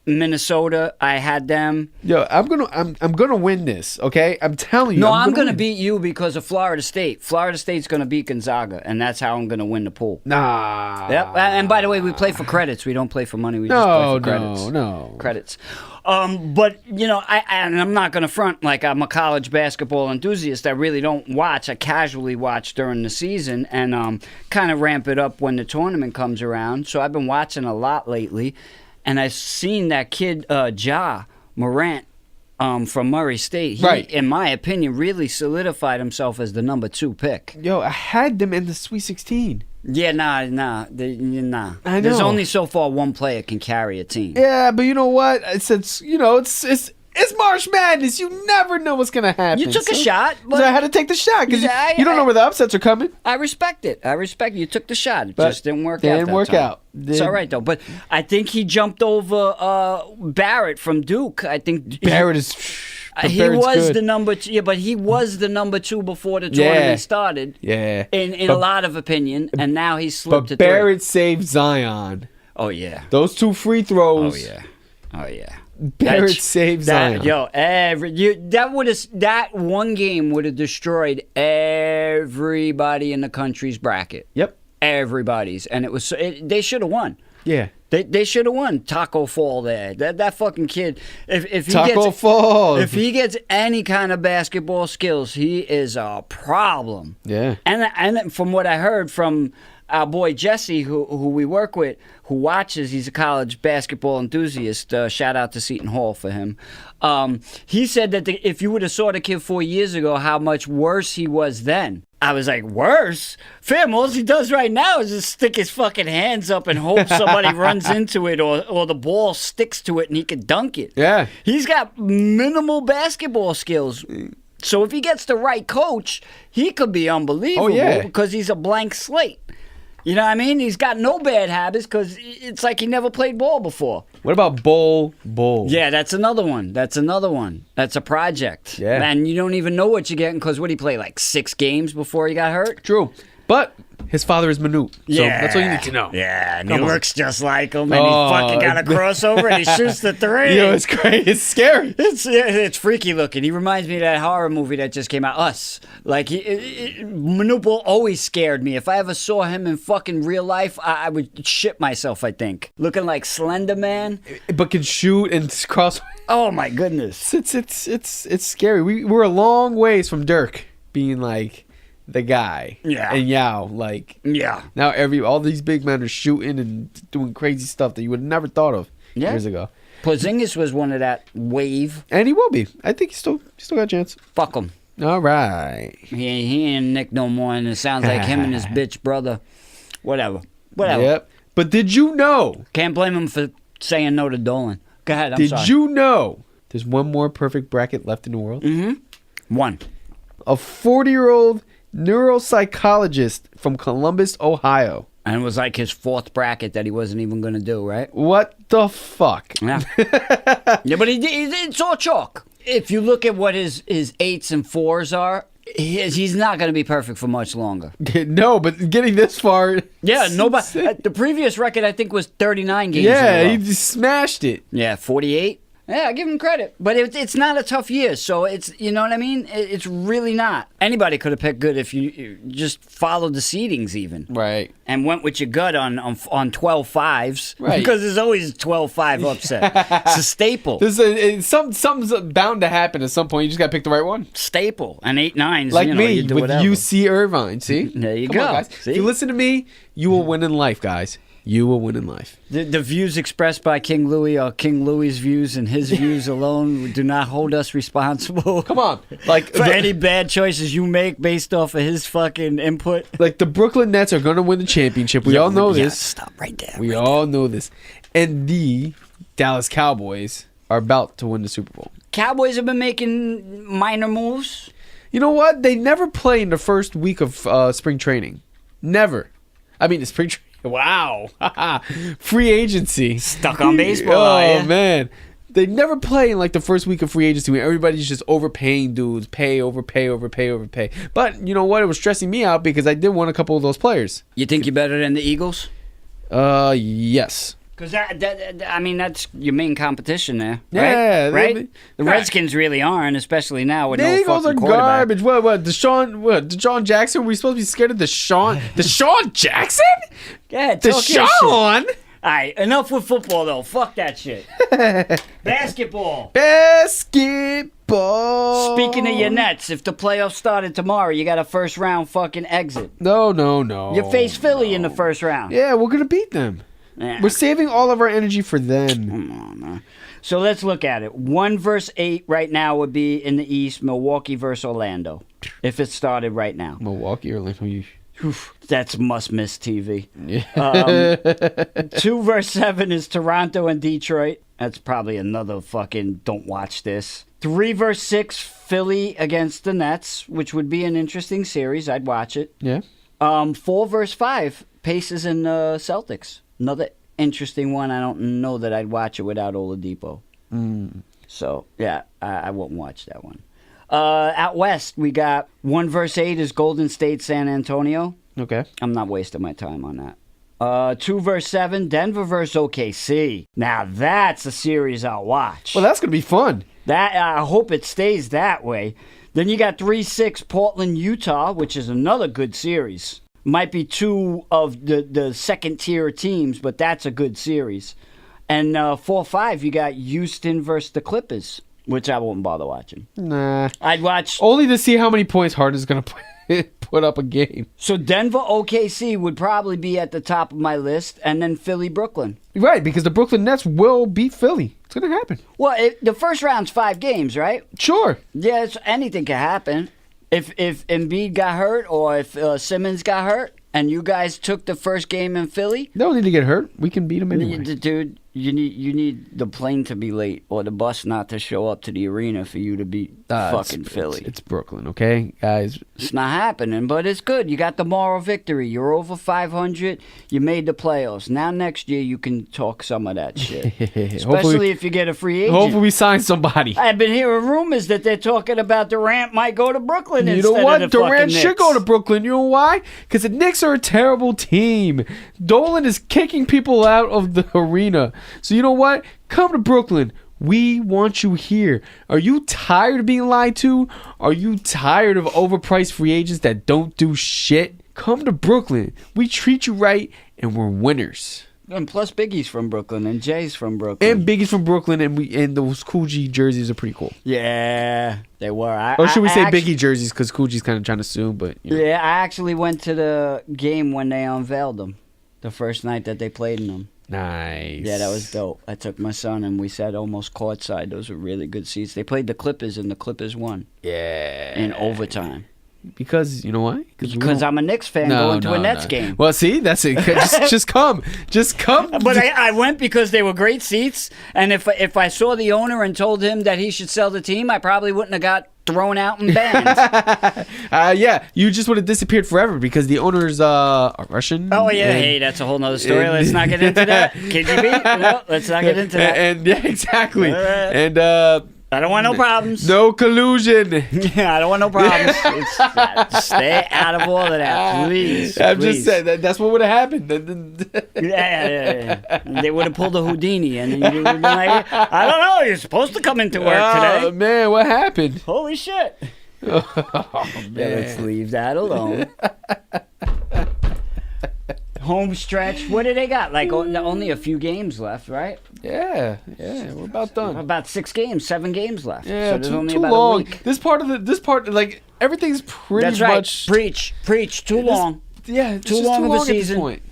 Minnesota, I had them. Yo, I'm gonna win this. Okay, I'm telling you. No, I'm going to win. beat you because of Florida State. Florida State's going to beat Gonzaga, and that's how I'm going to win the pool. Nah. Yep. And by the way, we play for credits. We don't play for money. We just No, play for credits. no. Credits. But I'm not going to front like I'm a college basketball enthusiast. I really don't watch. I casually watch during the season and kind of ramp it up when the tournament comes around. So I've been watching a lot lately, and I've seen that kid Ja Morant from Murray State. He, Right. in my opinion, really solidified himself as the number 2 pick. Yo, I had them in the Sweet 16. Yeah, nah. I know. There's only so far one player can carry a team. Yeah, but you know what? It's March Madness. You never know what's gonna happen. You took a shot, So but I had to take the shot because Yeah, you don't know where the upsets are coming. I respect it. You took the shot. It But just didn't work out. didn't that work time. out. It's all right though. But I think he jumped over Barrett from Duke. I think Barrett is. he Barrett's was good. the number 2. Yeah, but he was the number 2 before the tournament started. Yeah. In a lot of opinion, and now he's slipped to But 3. Barrett saved Zion. Oh yeah. Those 2 free throws. Oh yeah. Barrett saved Zion. That one game would have destroyed everybody in the country's bracket. Yep. Everybody's, and they should have won. Yeah. They should have won. Taco Fall there. That fucking kid. If he Taco gets Fall. if he gets any kind of basketball skills, he is a problem. Yeah. And from what I heard from our boy Jesse, who we work with, who watches, he's a college basketball enthusiast. Shout out to Seton Hall for him. He said that if you would have saw the kid 4 years ago, how much worse he was then. I was like, worse? Fam, all he does right now is just stick his fucking hands up and hope somebody runs into it or the ball sticks to it and he can dunk it. Yeah. He's got minimal basketball skills. So if he gets the right coach, he could be unbelievable because he's a blank slate. You know what I mean? He's got no bad habits because it's like he never played ball before. What about Bowl? Yeah, that's another one. That's a project. Yeah. And you don't even know what you're getting because what did he play, like 6 games before he got hurt? True. But his father is Manute. So that's all you need to know. Yeah, and Come he on. looks just like him, and he fucking got a crossover, and he shoots the 3. Yo, it's great. It's scary. It's freaky looking. He reminds me of that horror movie that just came out, Us. Like, Manute always scared me. If I ever saw him in fucking real life, I would shit myself, I think. Looking like Slender Man. But can shoot and cross. Oh, my goodness. It's scary. We're a long ways from Dirk being like the guy. Yeah. And Yao, like. Yeah. Now all these big men are shooting and doing crazy stuff that you would have never thought of years ago. Porzingis was one of that wave. And he will be. I think he still got a chance. Fuck him. All right. He ain't Nick no more, and it sounds like him and his bitch brother. Whatever. Yep. But did you know? Can't blame him for saying no to Dolan. Go ahead, I'm sorry. Did you know there's one more perfect bracket left in the world? Mm-hmm. One. A 40-year-old neuropsychologist from Columbus, Ohio. And it was like his 4th bracket that he wasn't even going to do, right? What the fuck? Yeah. Yeah, but it's all chalk. If you look at what his 8s and 4s are, he's not going to be perfect for much longer. No, but getting this far. Yeah, nobody. The previous record, I think, was 39 games. Yeah, in a row. he just smashed it. Yeah, 48. Yeah, I give him credit. But it's not a tough year, so it's, you know what I mean? It's really not. Anybody could have picked good if you just followed the seedings even. Right. And went with your gut on 12-5s. Right. Because there's always a 12-5 upset. It's a staple. Something's bound to happen at some point. You just got to pick the right one. Staple. And 8-9s, Like you know, me you do with whatever. UC Irvine. See? There you Come go. on, guys. See? If you listen to me, you will win in life, guys. You will win in life. The views expressed by King Louie are King Louie's views, and his views alone do not hold us responsible. Come on. Like for any bad choices you make based off of his fucking input. Like the Brooklyn Nets are going to win the championship. We all know this. Stop right there. We all know this. And the Dallas Cowboys are about to win the Super Bowl. Cowboys have been making minor moves. You know what? They never play in the first week of spring training. Never. I mean, the spring training. Wow. Free agency. Stuck on baseball. Oh, man. They never play in like the first week of free agency when everybody's just overpaying dudes. Overpay. But you know what? It was stressing me out because I did want a couple of those players. You think you're better than the Eagles? Yes. Because that's your main competition there. Yeah. Right? The Redskins really aren't, especially now with The no Eagles are fucking quarterback. garbage. What? Deshaun Jackson? Were we supposed to be scared of Deshaun Jackson? Yeah, talk your shit. Deshaun? All right, enough with football, though. Fuck that shit. Basketball. Speaking of your Nets, if the playoffs started tomorrow, you got a first-round fucking exit. No. You face Philly in the first round. Yeah, we're going to beat them. Yeah. We're saving all of our energy for them. Come on, man. So let's look at it. 1 versus 8 right now would be in the East, Milwaukee versus Orlando. If it started right now. Milwaukee, Orlando. That's must-miss TV. Yeah. 2 versus 7 is Toronto and Detroit. That's probably another fucking don't watch this. 3 versus 6, Philly against the Nets, which would be an interesting series. I'd watch it. Yeah. 4 versus 5, Pacers and Celtics. Another interesting one. I don't know that I'd watch it without Oladipo. So, yeah, I wouldn't watch that one. Out west, we got 1 versus 8 is Golden State, San Antonio. Okay. I'm not wasting my time on that. 2 versus 7, Denver versus OKC. Now that's a series I'll watch. Well, that's going to be fun. That I hope it stays that way. Then you got 3-6 Portland, Utah, which is another good series. Might be 2 of the second tier teams, but that's a good series. And 4-5, you got Houston versus the Clippers, which I wouldn't bother watching. Nah. I'd watch. Only to see how many points Harden's going to put up a game. So Denver, OKC would probably be at the top of my list, and then Philly, Brooklyn. Right, because the Brooklyn Nets will beat Philly. It's going to happen. Well, the first round's 5 games, right? Sure. Yes, anything can happen. If Embiid got hurt or if Simmons got hurt and you guys took the first game in Philly, They don't need to get hurt. We can beat them anyway. dude, you need the plane to be late or the bus not to show up to the arena for you to beat fucking Philly. It's Brooklyn, okay, guys? It's not happening, but it's good. You got the moral victory. You're over 500. You made the playoffs. Now next year you can talk some of that shit, especially if you get a free agent. Hopefully we sign somebody. I've been hearing rumors that they're talking about Durant might go to Brooklyn You instead know what? of the Durant fucking should Knicks. go to Brooklyn. You know why? Because the Knicks are a terrible team. Dolan is kicking people out of the arena. So you know what? Come to Brooklyn. We want you here. Are you tired of being lied to? Are you tired of overpriced free agents that don't do shit? Come to Brooklyn. We treat you right, and we're winners. And plus Biggie's from Brooklyn and Jay's from Brooklyn. And Biggie's from Brooklyn, and those Cool G jerseys are pretty cool. Yeah, they were. Or should we say actually, Biggie jerseys? Because Cool G's kind of trying to sue, but you know. Yeah, I actually went to the game when they unveiled them. The first night that they played in them. Nice. Yeah, that was dope. I took my son and we sat almost courtside. Those were really good seats. They played the Clippers and the Clippers won. Yeah. In overtime. Because, you know why? Because I'm a Knicks fan going to a Nets game. Well, see, that's it. Just come. Just come. But I went because they were great seats. And if I saw the owner and told him that he should sell the team, I probably wouldn't have got thrown out and banned. Yeah, you just would have disappeared forever because the owner's Russian. Oh, yeah. Hey, that's a whole nother story. Let's not get into that. KGB? No, let's not get into that. And yeah, exactly. All right. And I don't want no problems. no collusion. Yeah, I don't want no problems. Stay out of all of that, please. I'm please. just saying that's what would have happened. Yeah. They would have pulled a Houdini, and you would have been like, I don't know, you're supposed to come into work Oh today. man, what happened? Holy shit. Oh, Yeah, let's leave that alone. Home stretch. What do they got? Like only a few games left, right? Yeah, we're about done. About 7 games left. Yeah, so there's too only about long. a week. This part, like everything's pretty That's right. much. Preach. Too long. Yeah, it's Too just long too of a long at this season. point.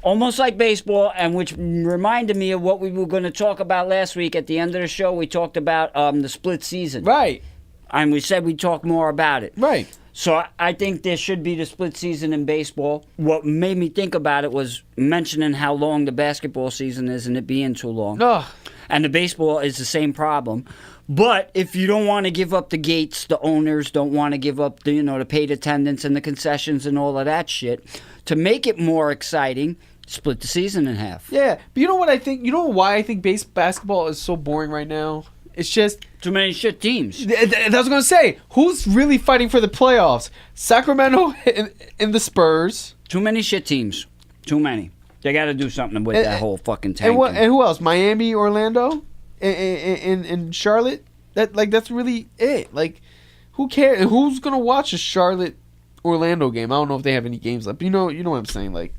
Almost like baseball, and which reminded me of what we were going to talk about last week. At the end of the show, we talked about the split season. Right. And we said we'd talk more about it. Right. So I think there should be the split season in baseball. What made me think about it was mentioning how long the basketball season is and it being too long. Ugh. And the baseball is the same problem. But if you don't want to give up the gates, the owners don't want to give up the, the paid attendance and the concessions and all of that shit, to make it more exciting, split the season in half. Yeah, but you know what I think? You know why I think basketball is so boring right now? It's just Too many shit teams. I was gonna say, who's really fighting for the playoffs? Sacramento and the Spurs. Too many shit teams. Too many. They got to do something with that whole fucking tank. And who else? Miami, Orlando, and Charlotte. That's really it. Like, who cares? And who's gonna watch a Charlotte Orlando game? I don't know if they have any games left. But you know what I'm saying. Like,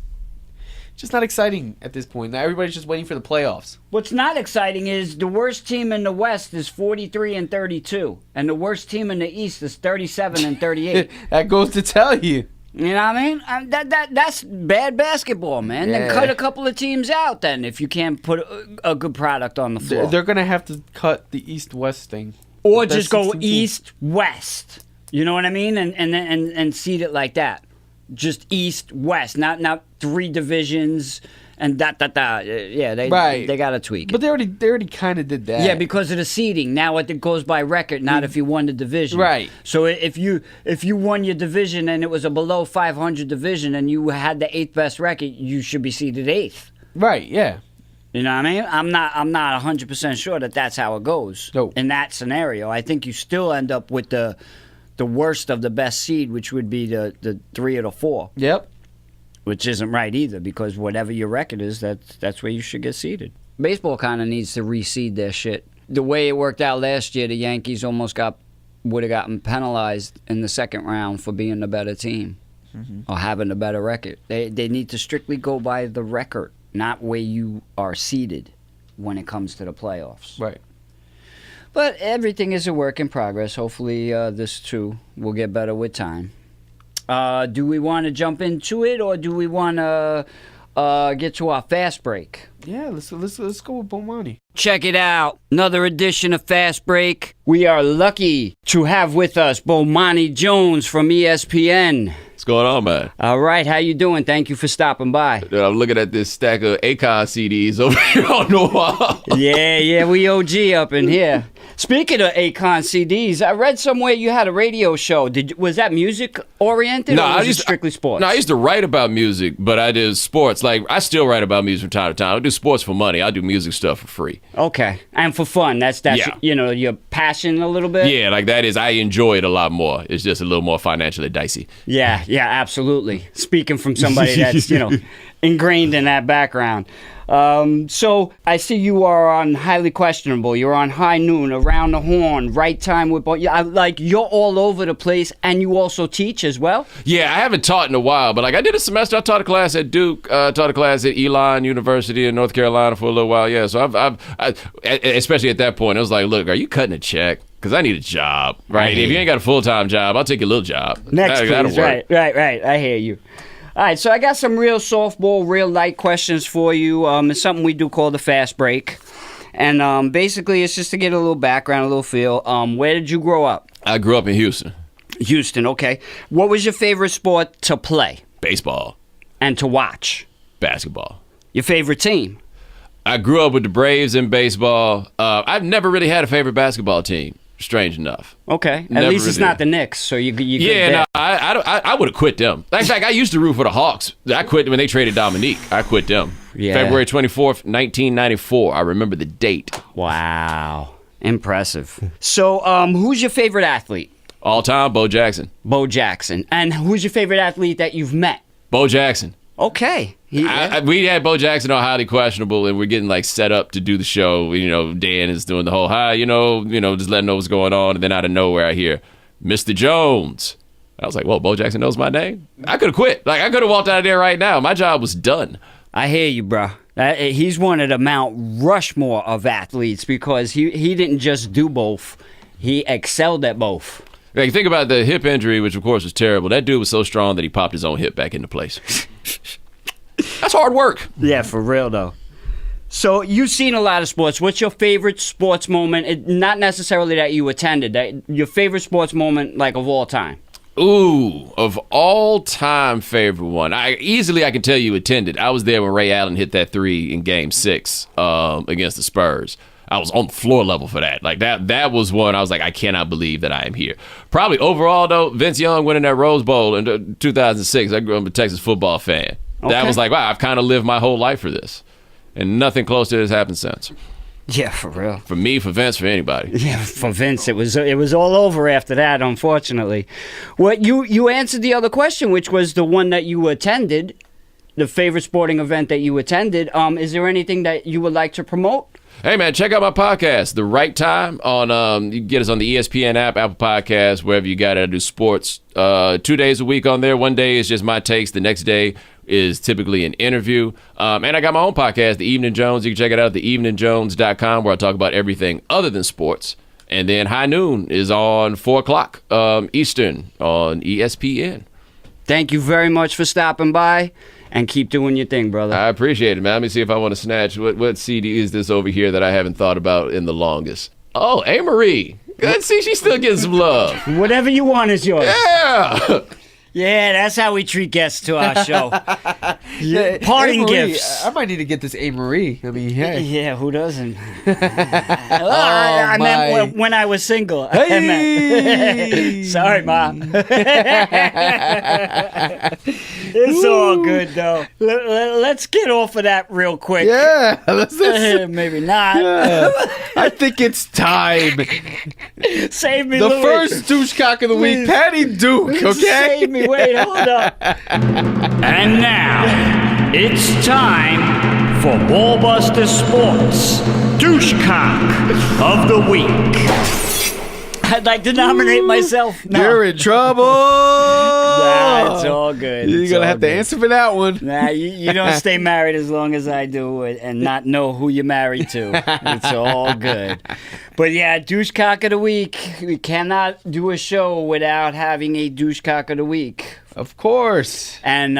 it's just not exciting at this point. Now everybody's just waiting for the playoffs. What's not exciting is the worst team in the West is 43-32, and the worst team in the East is 37-38. That goes to tell you. You know what I mean? That's bad basketball, man. Then cut a couple of teams out then if you can't put a good product on the floor. They're going to have to cut the East-West thing. Or just go East-West. You know what I mean? And seed it like that. Just East-West, not 3 divisions and Yeah, they got to tweak it. But they already kind of did that. Yeah, because of the seeding. Now it goes by record, not if you won the division. Right. So if you won your division and it was a below 500 division and you had the 8th best record, you should be seeded 8th. Right, yeah. You know what I mean? I'm not 100% sure that's how it goes. No. In that scenario, I think you still end up with the worst of the best seed, which would be the 3 or the 4. Yep. Which isn't right either, because whatever your record is, that's where you should get seeded. Baseball kind of needs to reseed their shit. The way it worked out last year, the Yankees almost would have gotten penalized in the second round for being the better team or having a better record. They need to strictly go by the record, not where you are seeded when it comes to the playoffs. Right. But everything is a work in progress. Hopefully this, too, will get better with time. Do we want to jump into it, or do we want to get to our fast break? Yeah, let's go with Bomani. Check it out. Another edition of Fast Break. We are lucky to have with us Bomani Jones from ESPN. What's going on, man? All right, how you doing? Thank you for stopping by. Dude, I'm looking at this stack of Akon CDs over here on the wall. Yeah, we OG up in here. Speaking of Akon CDs, I read somewhere you had a radio show. Was that music oriented or was it strictly sports? No, I used to write about music, but I did sports. Like, I still write about music from time to time. I do sports for money. I do music stuff for free. Okay, and for fun. That's your passion a little bit? Yeah, like that is, I enjoy it a lot more. It's just a little more financially dicey. Yeah, absolutely. Speaking from somebody that's, ingrained in that background. So I see you are on Highly Questionable. You're on High Noon, Around the Horn, Right Time with you're all over the place, and you also teach as well? Yeah, I haven't taught in a while, but like I did a semester. I taught a class at Duke, taught a class at Elon University in North Carolina for a little while. Yeah, so I've especially at that point, I was like, look, are you cutting a check? Because I need a job, right? If you ain't got a full-time job, I'll take a little job. Next, please. Right. I hear you. All right, so I got some real softball, real light questions for you. It's something we do call the fast break. And basically, it's just to get a little background, a little feel. Where did you grow up? I grew up in Houston. Houston, okay. What was your favorite sport to play? Baseball. And to watch? Basketball. Your favorite team? I grew up with the Braves in baseball. I've never really had a favorite basketball team. Strange enough. Okay. At least it's not the Knicks, so you yeah, no, I would have quit them. In fact, I used to root for the Hawks. I quit when they traded Dominique. I quit them. Yeah. February 24th, 1994. I remember the date. Wow. Impressive. So, who's your favorite athlete? All time, Bo Jackson. Bo Jackson. And who's your favorite athlete that you've met? Bo Jackson. Okay. We had Bo Jackson on Highly Questionable, and we're getting like set up to do the show. Dan is doing the whole hi, just letting know what's going on, and then out of nowhere I hear Mr. Jones. I was like, well, Bo Jackson knows my name. I could have quit. Like I could have walked out of there right now. My job was done. I hear you, bro. He's one of the Mount Rushmore of athletes because he didn't just do both. He excelled at both. Like, think about the hip injury, which of course was terrible. That dude was so strong that he popped his own hip back into place. That's hard work. Yeah, for real, though. So you've seen a lot of sports. What's your favorite sports moment? Not necessarily that you attended. Your favorite sports moment, like, of all time? Ooh, of all time favorite one. I can tell you attended. I was there when Ray Allen hit that 3 in Game 6 against the Spurs. I was on the floor level for that. Like that was one I was like, I cannot believe that I am here. Probably overall though, Vince Young winning that Rose Bowl in 2006. I grew up a Texas football fan. Okay. That was like, wow, I've kind of lived my whole life for this, and nothing close to this happened since. Yeah, for real. For me, for Vince, for anybody. Yeah, for Vince, it was all over after that, unfortunately. Well, you answered the other question, which was the one that you attended, the favorite sporting event that you attended. Is there anything that you would like to promote? Hey, man, check out my podcast, The Right Time. You can get us on the ESPN app, Apple Podcasts, wherever you got it. I do sports 2 days a week on there. One day is just my takes. The next day is typically an interview. And I got my own podcast, The Evening Jones. You can check it out at theeveningjones.com, where I talk about everything other than sports. And then High Noon is on 4 o'clock Eastern on ESPN. Thank you very much for stopping by, and keep doing your thing, brother. I appreciate it, man. Let me see if I want to snatch. What CD is this over here that I haven't thought about in the longest? Oh, A-Marie. Good. See, she's still getting some love. Whatever you want is yours. Yeah. Yeah, that's how we treat guests to our show. Parting A-Marie, gifts. I might need to get this A-Marie. I mean, hey. Yeah, who doesn't? I meant when I was single. I meant. Sorry, Mom. It's all good, though. Let's get off of that real quick. Yeah. Maybe not. I think it's time. Save me, The Louie. first douchecock of the week, Please. Patty Duke, okay? Save me. Wait, hold up. And now, it's time for Ballbuster Sports Douchecock of the Week. I'd like to nominate myself. No. You're in trouble. Nah, it's all good. You're It's going to all have to good. answer for that one. Nah, you don't stay married as long as I do and not know who you're married to. It's all good. But yeah, douchecock of the week. We cannot do a show without having a douchecock of the week. Of course. And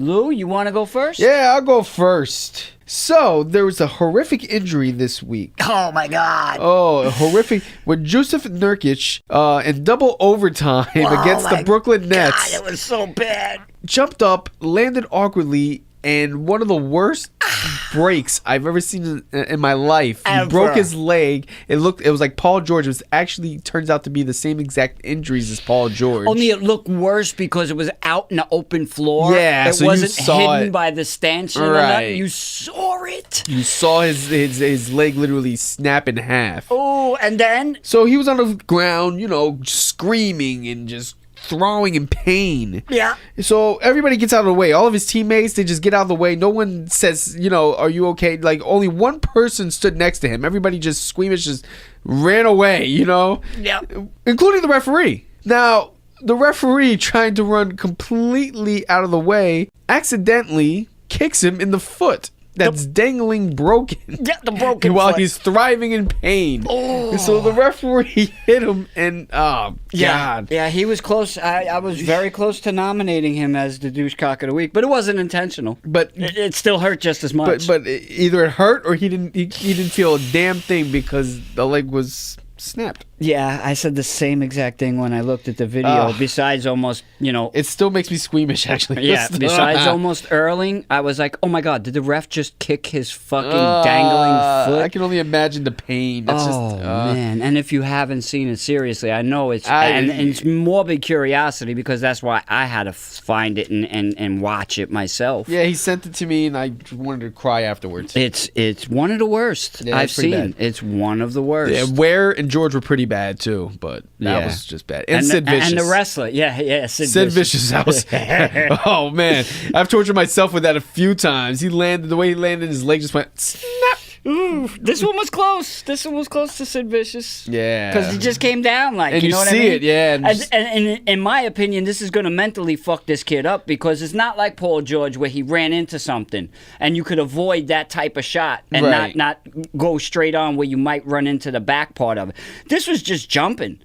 Lou, you want to go first? Yeah, I'll go first. So, there was a horrific injury this week. Oh my God. Oh, horrific. When Jusuf Nurkic, in double overtime against the Brooklyn Nets, God, it was so bad. jumped up, landed awkwardly, and one of the worst breaks I've ever seen in my life. He Ever. broke his leg. It was like Paul George. It was actually turns out to be the same exact injuries as Paul George. Only it looked worse because it was out in the open floor. Yeah, it so you wasn't saw hidden it. by the stanchion. Or Right. nothing. You saw it. You saw his leg literally snap in half. Oh, and then So he was on the ground, screaming and just throwing in pain. yeah. So everybody gets out of the way. All of his teammates, they just get out of the way. No one says, are you okay? Like, only one person stood next to him. Everybody just squeamish, just ran away, Yeah. including the referee. Now, the referee, trying to run completely out of the way, accidentally kicks him in the foot. That's dangling broken. Yeah, the broken While foot. he's thriving in pain. Oh. So the referee hit him and, oh, God. Yeah, he was close. I was very close to nominating him as the douchecock of the week, but it wasn't intentional. But It still hurt just as much. but either it hurt or he didn't feel a damn thing because the leg was snapped. yeah, I said the same exact thing when I looked at the video. Besides almost, It still makes me squeamish, actually. yeah, besides almost Erling, I was like, oh my God, did the ref just kick his fucking dangling foot? I can only imagine the pain. That's Man, and if you haven't seen it, seriously, I know it's I- and it's morbid curiosity because that's why I had to find it and watch it myself. Yeah, he sent it to me and I wanted to cry afterwards. It's one of the worst Yeah, I've it's pretty seen. bad. It's one of the worst. Yeah, Ware and George were pretty bad too, but that Yeah. was just bad. And Sid Vicious. and the wrestler, yeah, Sid Vicious house. Oh man, I've tortured myself with that a few times. The way he landed, his leg just went snap. Ooh, this one was close. This one was close to Sid Vicious. Yeah, Because he just came down like, And you you know what I see mean? it, yeah, and just- And in my opinion, this is going to mentally fuck this kid up because it's not like Paul George where he ran into something and you could avoid that type of shot and Right. not go straight on where you might run into the back part of it. This was just jumping.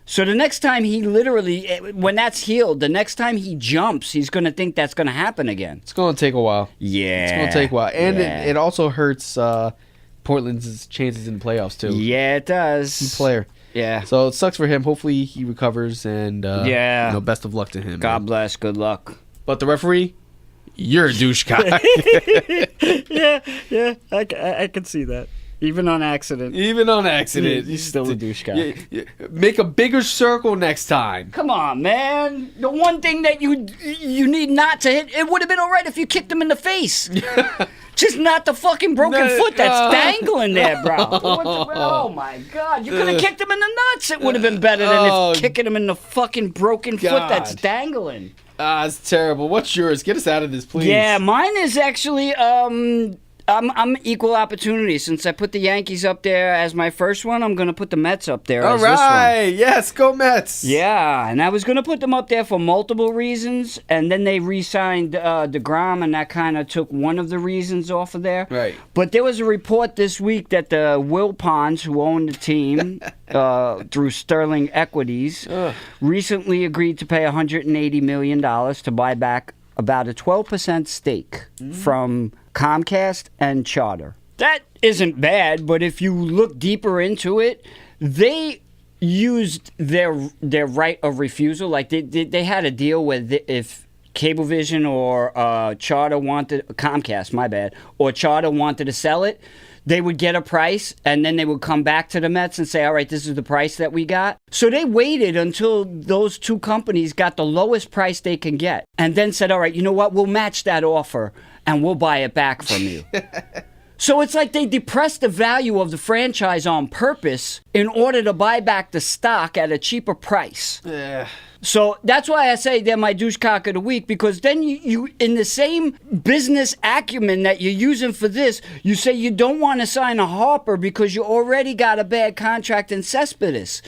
So the next time when that's healed, the next time he jumps, he's going to think that's going to happen again. It's going to take a while. Yeah. It's going to take a while, and Yeah. it also hurts Portland's chances in playoffs too. Yeah, it does. Key player. Yeah. So it sucks for him. Hopefully he recovers, and Yeah. best of luck to him. God man. bless. Good luck. But the referee, you're a douchecock. Yeah, I can see that. Even on accident. Even on accident, He's still a douchecock. Make a bigger circle next time. Come on, man. The one thing that you need not to hit, it would have been all right if you kicked him in the face. Just not the fucking broken No, foot that's dangling there, bro. Oh, my God. You could have kicked him in the nuts. It would have been better than Oh. if kicking him in the fucking broken foot that's God. dangling. It's terrible. What's yours? Get us out of this, please. Yeah, mine is actually I'm equal opportunity. Since I put the Yankees up there as my first one, I'm going to put the Mets up there All as this one. right. Yes, go Mets. Yeah, and I was going to put them up there for multiple reasons, and then they re-signed DeGrom, and that kind of took one of the reasons off of there. Right. But there was a report this week that the Wilpons, who own the team through Sterling Equities, recently agreed to pay $180 million to buy back about a 12% stake from Comcast and Charter. That isn't bad, but if you look deeper into it, they used their right of refusal. Like they had a deal with if Cablevision or Charter wanted Comcast, my bad, or Charter wanted to sell it, they would get a price, and then they would come back to the Mets and say, all right, this is the price that we got. So they waited until those two companies got the lowest price they can get, and then said, all right, you know what, we'll match that offer, and we'll buy it back from you. So it's like they depressed the value of the franchise on purpose in order to buy back the stock at a cheaper price. Yeah. So that's why I say they're my douchecock of the week, because then you in the same business acumen that you're using for this, you say you don't want to sign a Harper because you already got a bad contract in Cespedes.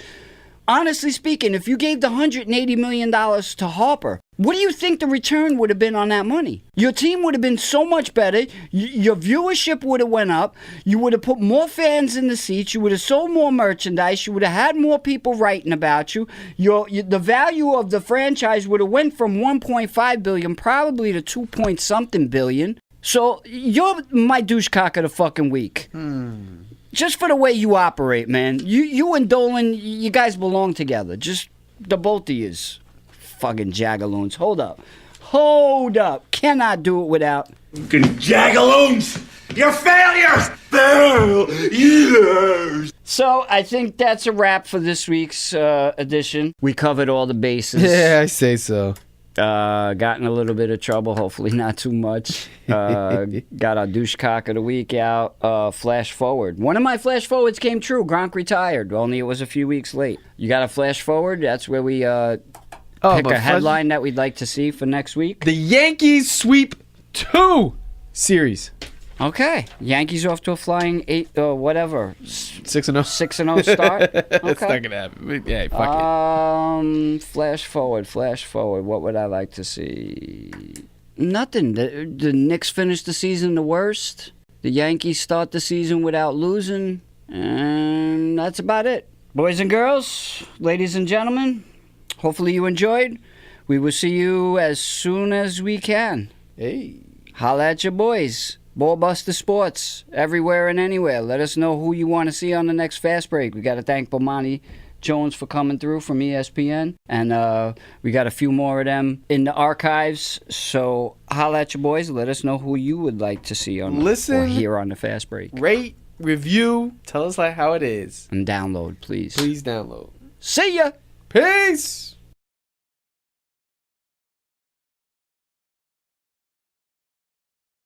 Honestly speaking, if you gave the $180 million to Harper, what do you think the return would have been on that money? Your team would have been so much better. Your viewership would have went up. You would have put more fans in the seats. You would have sold more merchandise. You would have had more people writing about you. The value of the franchise would have went from $1.5 billion probably to 2 point something billion. So you're my douchecock of the fucking week. Just for the way you operate, man. You and Dolan, you guys belong together. Just the both of yous. Fucking jagaloons. Hold up. Cannot do it without. Fucking jagaloons! You're failures! Failures! So I think that's a wrap for this week's edition. We covered all the bases. Yeah, I say so. Got in a little bit of trouble, hopefully not too much. Got our douchecock of the week out. Flash forward. One of my flash forwards came true. Gronk retired, only it was a few weeks late. You got a flash forward? That's where we pick a headline that we'd like to see for next week. The Yankees sweep 2 series. Okay. Yankees off to a flying 6-0 start. Okay. It's not gonna happen. Yeah, fuck it. Flash forward. What would I like to see? Nothing. The Knicks finish the season the worst. The Yankees start the season without losing. And that's about it. Boys and girls, ladies and gentlemen, hopefully you enjoyed. We will see you as soon as we can. Hey. Holla at your boys. Ballbuster Sports, everywhere and anywhere. Let us know who you want to see on the next Fast Break. We got to thank Bomani Jones for coming through from ESPN. And we got a few more of them in the archives. So holla at your boys. Let us know who you would like to see on or hear on the Fast Break. Rate, review, tell us how it is. And download, please. Please download. See ya! Peace!